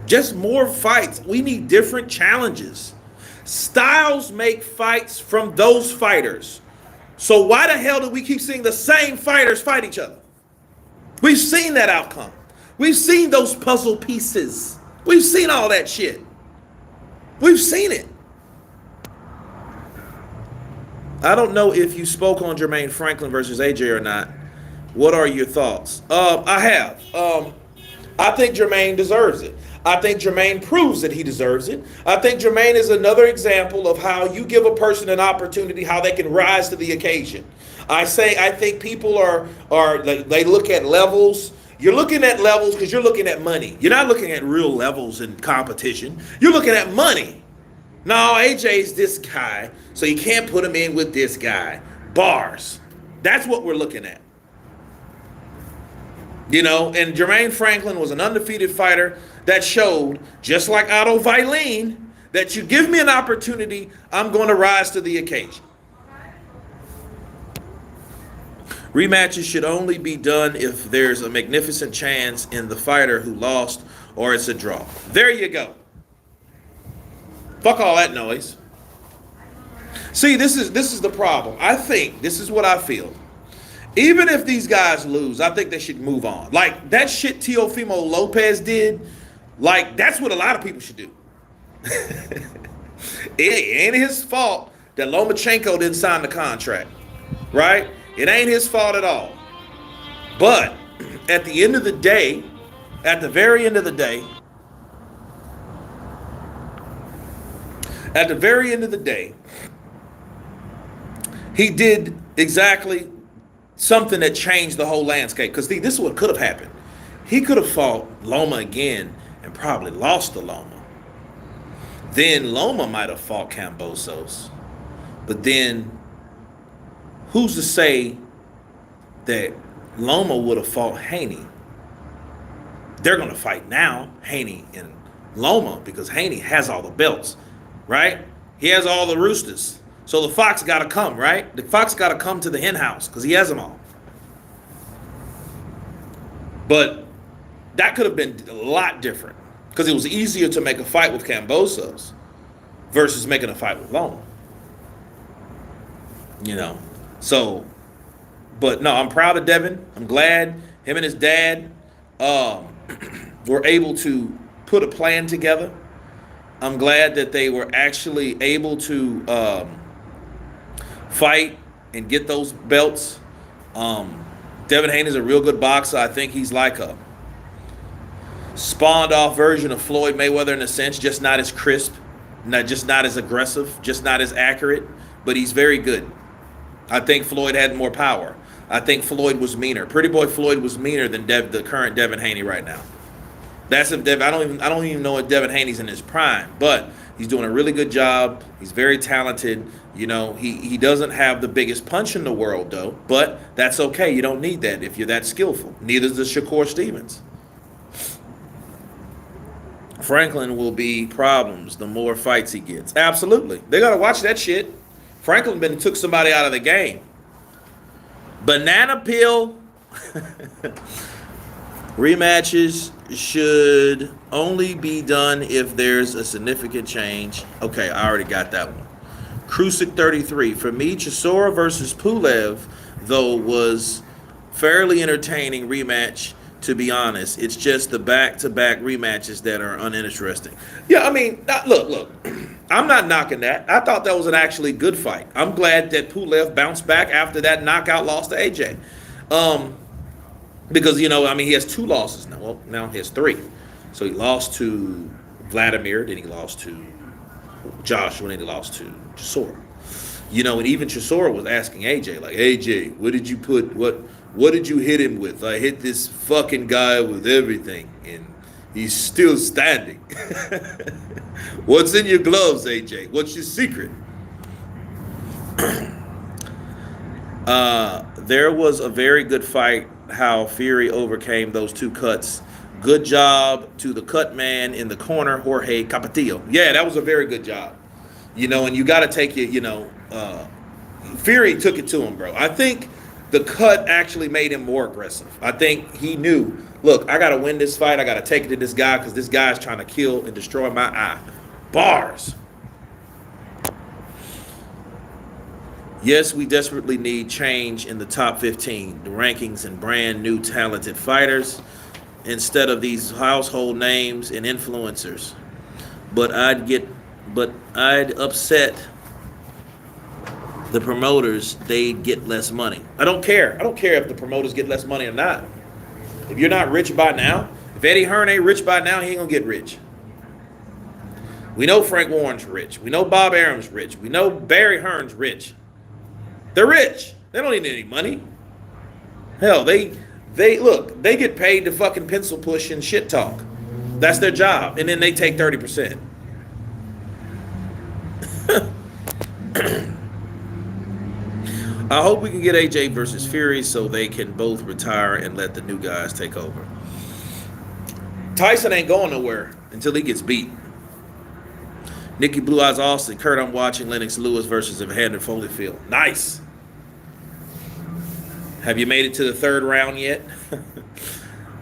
Just more fights. We need different challenges. Styles make fights from those fighters. So why the hell do we keep seeing the same fighters fight each other? We've seen that outcome. We've seen those puzzle pieces. We've seen all that shit. We've seen it. I don't know if you spoke on Jermaine Franklin versus AJ or not. What are your thoughts? I have. I think Jermaine deserves it. I think Jermaine proves that he deserves it. I think Jermaine is another example of how you give a person an opportunity, how they can rise to the occasion. I think people are like, they look at levels. You're looking at levels because you're looking at money. You're not looking at real levels in competition. You're looking at money. No, AJ's this guy, so you can't put him in with this guy. Bars. That's what we're looking at. You know, and Jermaine Franklin was an undefeated fighter that showed, just like Otto Vailene, that you give me an opportunity, I'm going to rise to the occasion. Rematches should only be done if there's a magnificent chance in the fighter who lost or it's a draw. There you go. Fuck all that noise. See, this is the problem. I think, this is what I feel. Even if these guys lose, I think they should move on. Like, that shit Teofimo Lopez did, like, that's what a lot of people should do. It ain't his fault that Lomachenko didn't sign the contract, right? It ain't his fault at all. But at the end of the day, at the very end of the day, he did exactly something that changed the whole landscape. Because this is what could have happened. He could have fought Loma again and probably lost to Loma. Then Loma might have fought Kambosos. But then who's to say that Loma would have fought Haney? They're going to fight now, Haney and Loma, because Haney has all the belts, right? He has all the roosters. So the fox got to come, right? The fox got to come to the hen house because he has them all. But that could have been a lot different because it was easier to make a fight with Kambosos versus making a fight with Loma. You know, so, but no, I'm proud of Devin. I'm glad him and his dad were able to put a plan together. I'm glad that they were actually able to fight and get those belts. Devin Haney is a real good boxer. I think he's like a spawned off version of Floyd Mayweather in a sense, just not as crisp, just not as aggressive, just not as accurate, but he's very good. I think Floyd had more power. I think Floyd was meaner. Pretty Boy Floyd was meaner than the current Devin Haney right now. That's if I don't even know if Devin Haney's in his prime, but he's doing a really good job. He's very talented. You know, he doesn't have the biggest punch in the world though, but that's okay. You don't need that if you're that skillful. Neither does Shakur Stevens. Franklin will be problems the more fights he gets. Absolutely. They got to watch that shit. Franklin took somebody out of the game. Banana peel. Rematches should only be done if there's a significant change. Okay, I already got that one. Krusik 33. For me, Chisora versus Pulev, though, was fairly entertaining rematch, to be honest. It's just the back-to-back rematches that are uninteresting. Yeah, I mean, look. I'm not knocking that. I thought that was an actually good fight. I'm glad that Pulev bounced back after that knockout loss to AJ. Because, you know, I mean, he has 2 losses now. Well, now he has 3. So he lost to Vladimir, then he lost to Joshua, and then he lost to Chisora. You know, and even Chisora was asking AJ, like, AJ, what did you hit him with? I hit this fucking guy with everything, and he's still standing. What's in your gloves, AJ? What's your secret? There was a very good fight how Fury overcame those 2 cuts. Good job to the cut man in the corner, Jorge Capetillo. Yeah, that was a very good job. You know, and you got to take it, you know, Fury took it to him, bro. I think the cut actually made him more aggressive. I think he knew, look, I got to win this fight. I got to take it to this guy because this guy's trying to kill and destroy my eye. Bars. Yes, we desperately need change in the top 15, the rankings and brand new talented fighters instead of these household names and influencers. But I'd upset the promoters, they'd get less money. I don't care. I don't care if the promoters get less money or not. If you're not rich by now, If Eddie Hearn ain't rich by now, he ain't gonna get rich. We know Frank Warren's rich. We know Bob Arum's rich. We know Barry Hearn's rich. They're rich. They don't need any money. Hell, they look, they get paid to fucking pencil push and shit talk. That's their job. And then they take 30%. I hope we can get AJ versus Fury so they can both retire and let the new guys take over. Tyson ain't going nowhere until he gets beat. Nikki Blue Eyes Austin, Kurt, I'm watching Lennox Lewis versus Evander Holyfield. Nice. Have you made it to the third round yet?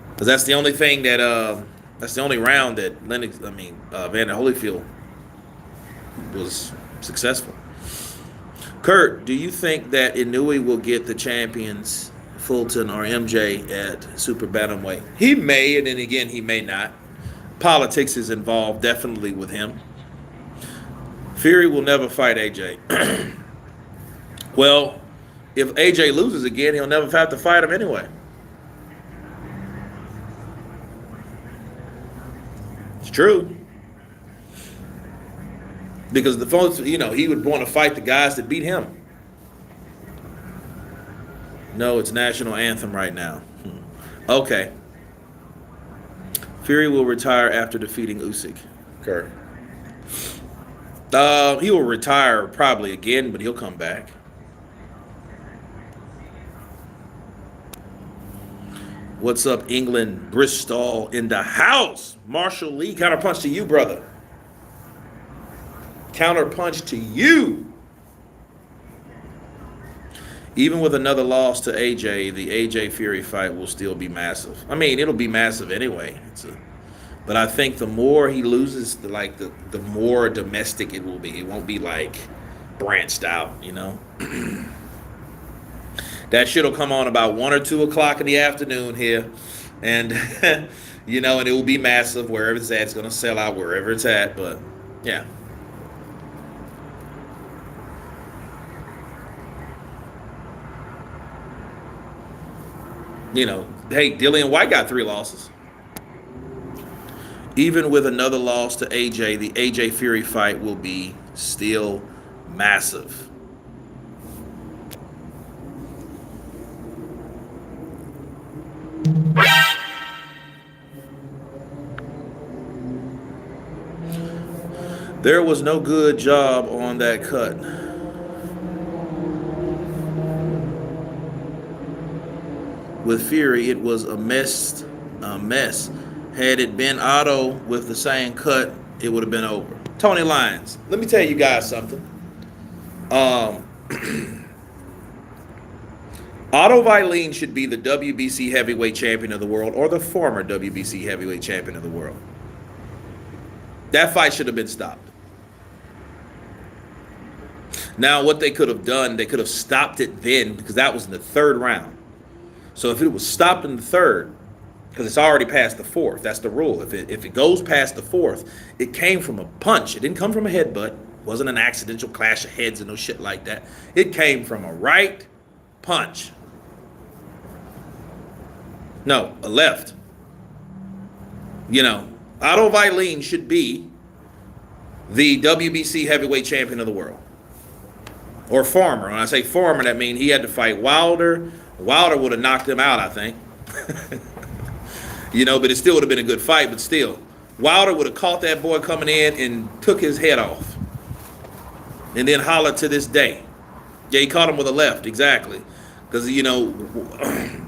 Because that's the only thing that that's the only round that Evander Holyfield was successful. Kurt, do you think that Inouye will get the champions, Fulton or MJ, at super bantamweight? He may, and then again, he may not. Politics is involved, definitely, with him. Fury will never fight AJ. Well, if AJ loses again, he'll never have to fight him anyway. It's true. Because the folks, he would want to fight the guys that beat him. No, it's national anthem right now. Okay. Fury will retire after defeating Usyk. Okay. He will retire probably again, but he'll come back. What's up, England? Bristol in the house. Marshall Lee, counterpunch to you, brother. Counterpunch to you. Even with another loss to AJ, the AJ Fury fight will still be massive. I mean, it'll be massive anyway. But I think the more he loses, the more domestic it will be. It won't be like branched out, That shit will come on about 1 or 2 o'clock in the afternoon here. And, and it will be massive wherever it's at. It's going to sell out wherever it's at. But, yeah. Hey, Dillian White got 3 losses. Even with another loss to AJ, the AJ Fury fight will be still massive. There was no good job on that cut. With Fury, it was a mess. Had it been Otto with the same cut, it would have been over. Tony Lyons, let me tell you guys something. Otto Vailene should be the WBC heavyweight champion of the world, or the former WBC heavyweight champion of the world. That fight should have been stopped. Now, what they could have done, they could have stopped it then, because that was in the 3rd round. So if it was stopped in the 3rd, because it's already past the 4th, that's the rule. If it goes past the 4th, it came from a punch. It didn't come from a headbutt. It wasn't an accidental clash of heads and no shit like that. It came from a right punch. No, a left. Otto Vailene should be the WBC heavyweight champion of the world. Or former. When I say former, that means he had to fight Wilder. Wilder would have knocked him out, I think. But it still would have been a good fight, but still. Wilder would have caught that boy coming in and took his head off. And then hollered to this day. Yeah, he caught him with a left, exactly. Because,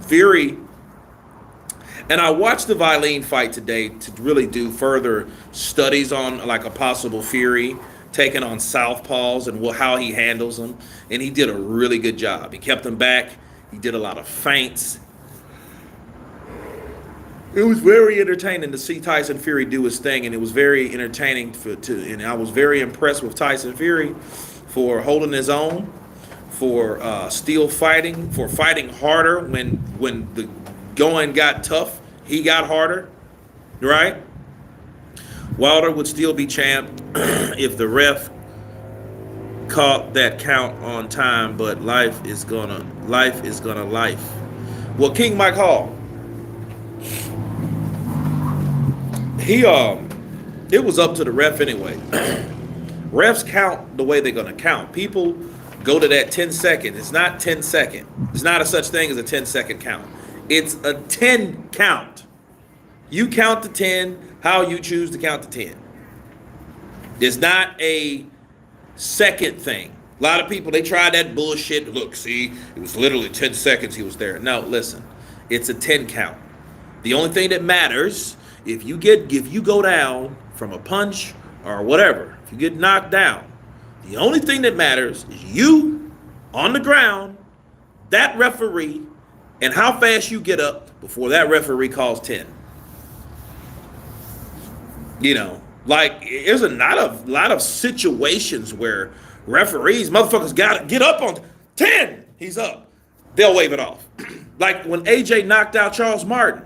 Fury... And I watched the Vailene fight today to really do further studies on like a possible Fury taking on southpaws and how he handles them. And he did a really good job. He kept them back. He did a lot of feints. It was very entertaining to see Tyson Fury do his thing, and it was very entertaining and I was very impressed with Tyson Fury for holding his own, for still fighting, for fighting harder when the going got tough. He got harder, right? Wilder would still be champ if the ref caught that count on time, but life is gonna life. Well, King Mike Hall, he it was up to the ref anyway. Refs count the way they're gonna count. People go to that 10 second. It's not 10 second. There's not a such thing as a 10-second count. It's a 10 count. You count to 10 how you choose to count to 10. It's not a second thing. A lot of people, they try that bullshit. Look, see, it was literally 10 seconds he was there. No, listen, it's a 10 count. The only thing that matters, if you go down from a punch or whatever, if you get knocked down, the only thing that matters is you on the ground, that referee, and how fast you get up before that referee calls 10. You know, like there's a lot of situations where referees, motherfuckers got to get up on 10. He's up. They'll wave it off. Like when AJ knocked out Charles Martin.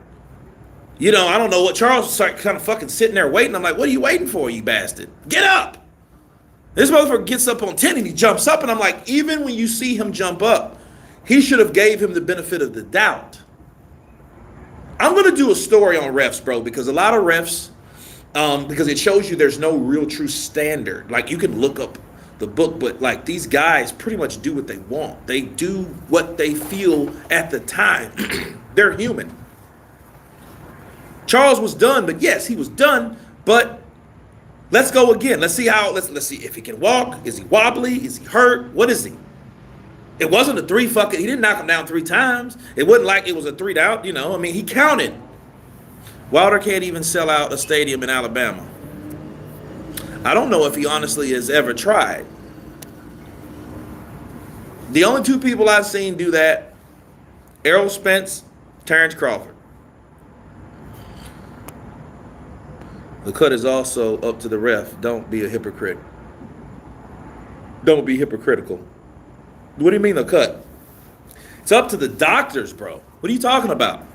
You know, I don't know what Charles was like, kind of fucking sitting there waiting. I'm like, what are you waiting for, you bastard? Get up. This motherfucker gets up on 10 and he jumps up. And I'm like, even when you see him jump up, he should have gave him the benefit of the doubt. I'm going to do a story on refs, bro, because a lot of refs, because it shows you there's no real true standard. Like you can look up the book, but like these guys pretty much do what they want. They do what they feel at the time. They're human. Charles was done, but yes, he was done. But let's go again. Let's see how. Let's see if he can walk. Is he wobbly? Is he hurt? What is he? It wasn't a three fucking. He didn't knock him down 3 times. It wasn't like it was a 3 down. You know, I mean, he counted. Wilder can't even sell out a stadium in Alabama. I don't know if he honestly has ever tried. The only 2 people I've seen do that: Errol Spence, Terrence Crawford. The cut is also up to the ref. Don't be a hypocrite. Don't be hypocritical. What do you mean the cut? It's up to the doctors, bro. What are you talking about?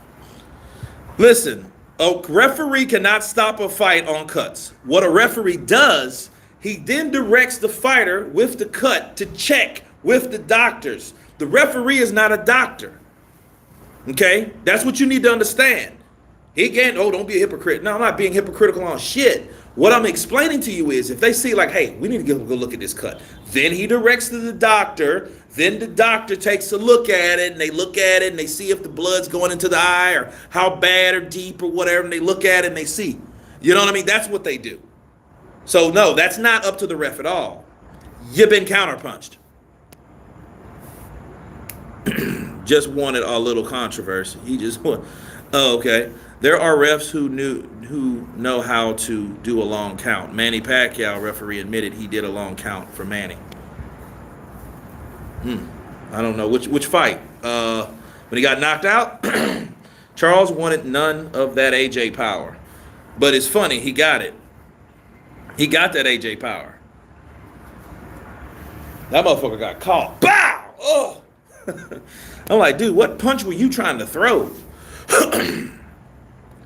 Listen, a referee cannot stop a fight on cuts. What a referee does, he then directs the fighter with the cut to check with the doctors. The referee is not a doctor. Okay? That's what you need to understand. He can't, don't be a hypocrite. No, I'm not being hypocritical on shit. What I'm explaining to you is if they see like, hey, we need to go look at this cut. Then he directs to the doctor. Then the doctor takes a look at it and they look at it and they see if the blood's going into the eye or how bad or deep or whatever. And they look at it and they see. You know what I mean? That's what they do. So no, that's not up to the ref at all. You've been counterpunched. Just wanted a little controversy. He just want. Oh, okay. There are refs who know how to do a long count. Manny Pacquiao, referee, admitted he did a long count for Manny. I don't know which fight. When he got knocked out, Charles wanted none of that AJ power. But it's funny, he got it. He got that AJ power. That motherfucker got caught. Bow! Oh! I'm like, dude, what punch were you trying to throw?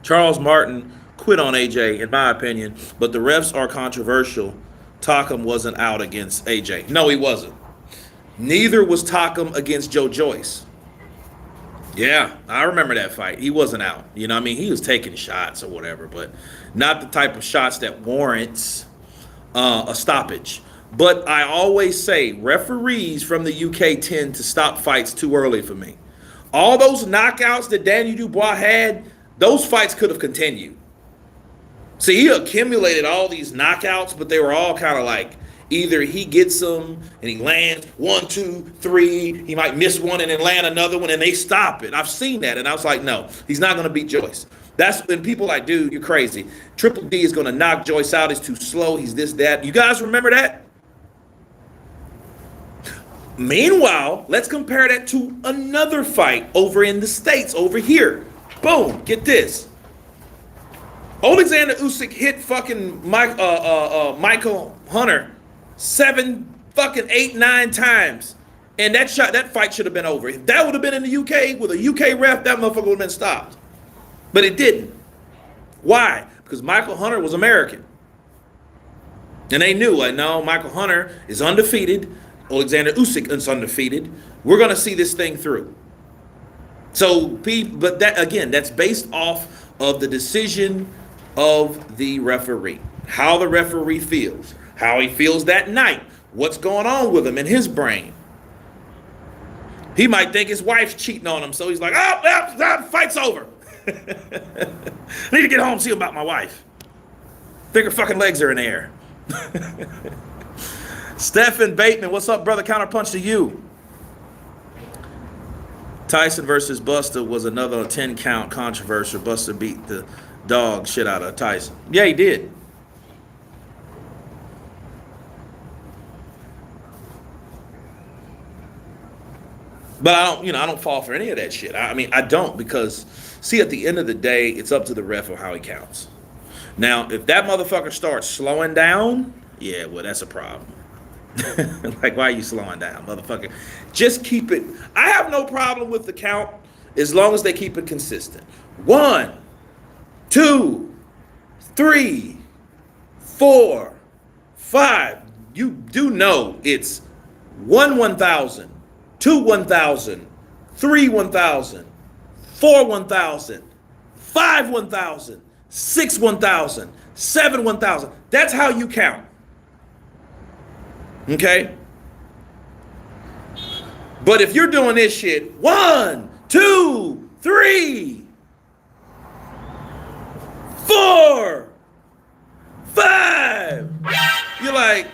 Charles Martin quit on AJ, in my opinion, but the refs are controversial. Takam wasn't out against AJ. No, he wasn't. Neither was Takam against Joyce. Yeah, I remember that fight. He wasn't out. You know what I mean? He was taking shots or whatever, but not the type of shots that warrants a stoppage. But I always say referees from the UK tend to stop fights too early for me. All those knockouts that Daniel Dubois had, those fights could have continued. See, he accumulated all these knockouts, but they were all kind of like either he gets them and he lands 1, 2, 3. He might miss one and then land another one and they stop it. I've seen that. And I was like, no, he's not going to beat Joyce. That's when people like, dude, you're crazy. Triple D is going to knock Joyce out. He's too slow. He's this, that. You guys remember that? Meanwhile, let's compare that to another fight over in the States, over here. Boom, get this. Alexander Usyk hit fucking Michael Hunter 8, 9 times. And that fight should have been over. If that would have been in the UK with a UK ref, that motherfucker would have been stopped. But it didn't. Why? Because Michael Hunter was American. And they knew, like, no, Michael Hunter is undefeated. Alexander Usyk is undefeated. We're going to see this thing through. So, but that again, that's based off of the decision of the referee. How the referee feels, how he feels that night, what's going on with him in his brain. He might think his wife's cheating on him, so he's like, oh, fight's over. I need to get home, see about my wife. Think her fucking legs are in the air. Stephen Bateman, what's up, brother? Counterpunch to you. Tyson versus Buster was another 10-count controversial. Buster beat the dog shit out of Tyson. Yeah, he did. But I don't fall for any of that shit. I mean, I don't, because, see, at the end of the day, it's up to the ref on how he counts. Now, if that motherfucker starts slowing down, yeah, well, that's a problem. Like, why are you slowing down, motherfucker? Just keep it. I have no problem with the count as long as they keep it consistent. 1, 2, 3, 4, 5. You do know it's 1,000. 2 1,000, 3 1,000, 4 1,000, 5 1,000, 6 1,000, 7 1,000. That's how you count. Okay? But if you're doing this shit, 1, 2, 3, 4, 5, you're like,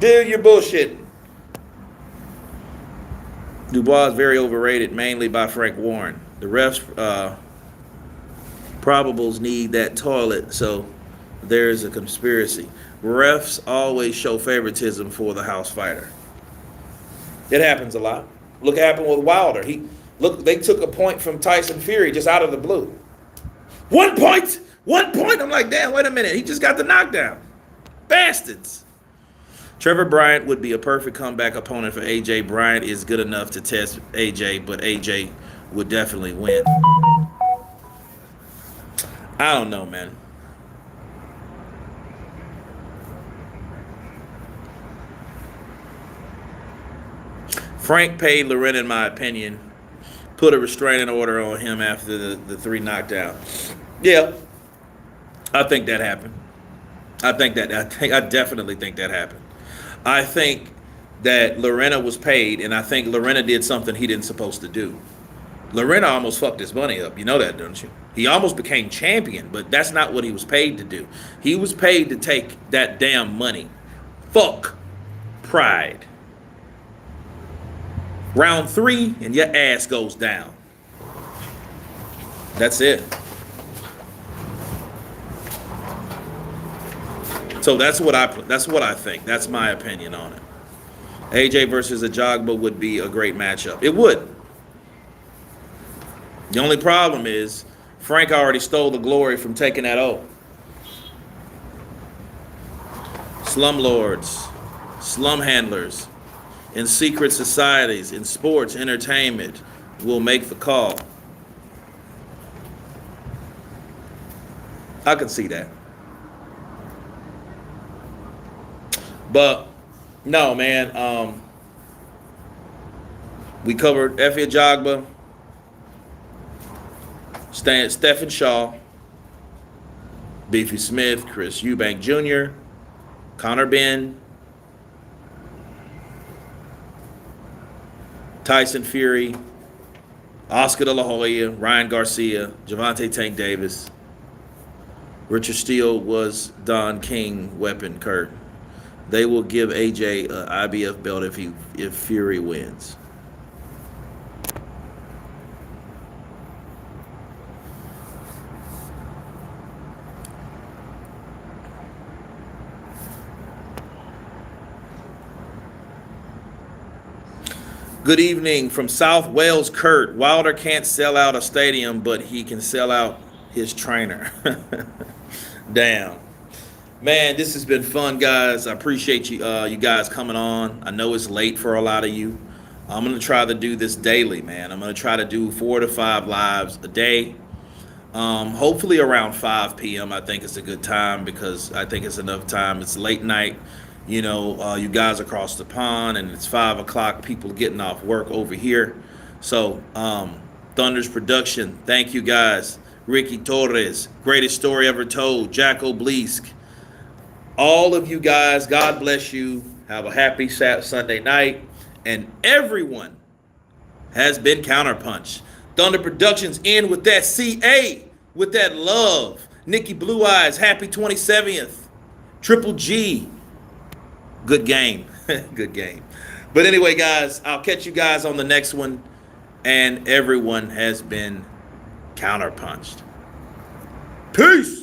dude, you're bullshitting. Dubois is very overrated, mainly by Frank Warren. The refs, probables need that toilet, so there's a conspiracy. Refs always show favoritism for the house fighter. It happens a lot. Look what happened with Wilder. They took a point from Tyson Fury just out of the blue. 1 point! 1 point! I'm like, damn, wait a minute. He just got the knockdown. Bastards. Trevor Bryant would be a perfect comeback opponent for AJ. Bryant is good enough to test AJ, but AJ would definitely win. I don't know, man. Frank paid Loretta, in my opinion, put a restraining order on him after the 3 knockdowns. Yeah, I think that happened. I definitely think that happened. I think that Lorena was paid, and I think Lorena did something he didn't supposed to do. Lorena almost fucked his money up. You know that, don't you? He almost became champion, but that's not what he was paid to do. He was paid to take that damn money. Fuck pride. Round 3, and your ass goes down. That's it. So that's what I think. That's my opinion on it. AJ versus Ajagba would be a great matchup. It would. The only problem is Frank already stole the glory from taking that O. Slumlords, slum handlers, in secret societies, in sports, entertainment, will make the call. I can see that. But no, man. We covered Effie Ajagba, Stephen Shaw, Beefy Smith, Chris Eubank Jr., Conor Benn, Tyson Fury, Oscar De La Hoya, Ryan Garcia, Javante Tank Davis. Richard Steele was Don King weapon, Kurt. They will give AJ an IBF belt if Fury wins. Good evening from South Wales, Kurt. Wilder can't sell out a stadium, but he can sell out his trainer. Damn. Man, this has been fun, guys. I appreciate you guys coming on. I know it's late for a lot of you. I'm going to try to do this daily, man. I'm going to try to do 4 to 5 lives a day. Hopefully around 5 p.m. I think it's a good time because I think it's enough time. It's late night. You know, you guys across the pond, and it's 5 o'clock. People getting off work over here. So Thunder's production. Thank you guys. Ricky Torres, greatest story ever told. Jack Oblesk. All of you guys, God bless you. Have a happy Sunday night. And everyone has been Counterpunch. Thunder Productions in with that CA, with that love. Nikki Blue Eyes, happy 27th. Triple G. Good game. Good game. But anyway, guys, I'll catch you guys on the next one. And everyone has been counterpunched. Peace.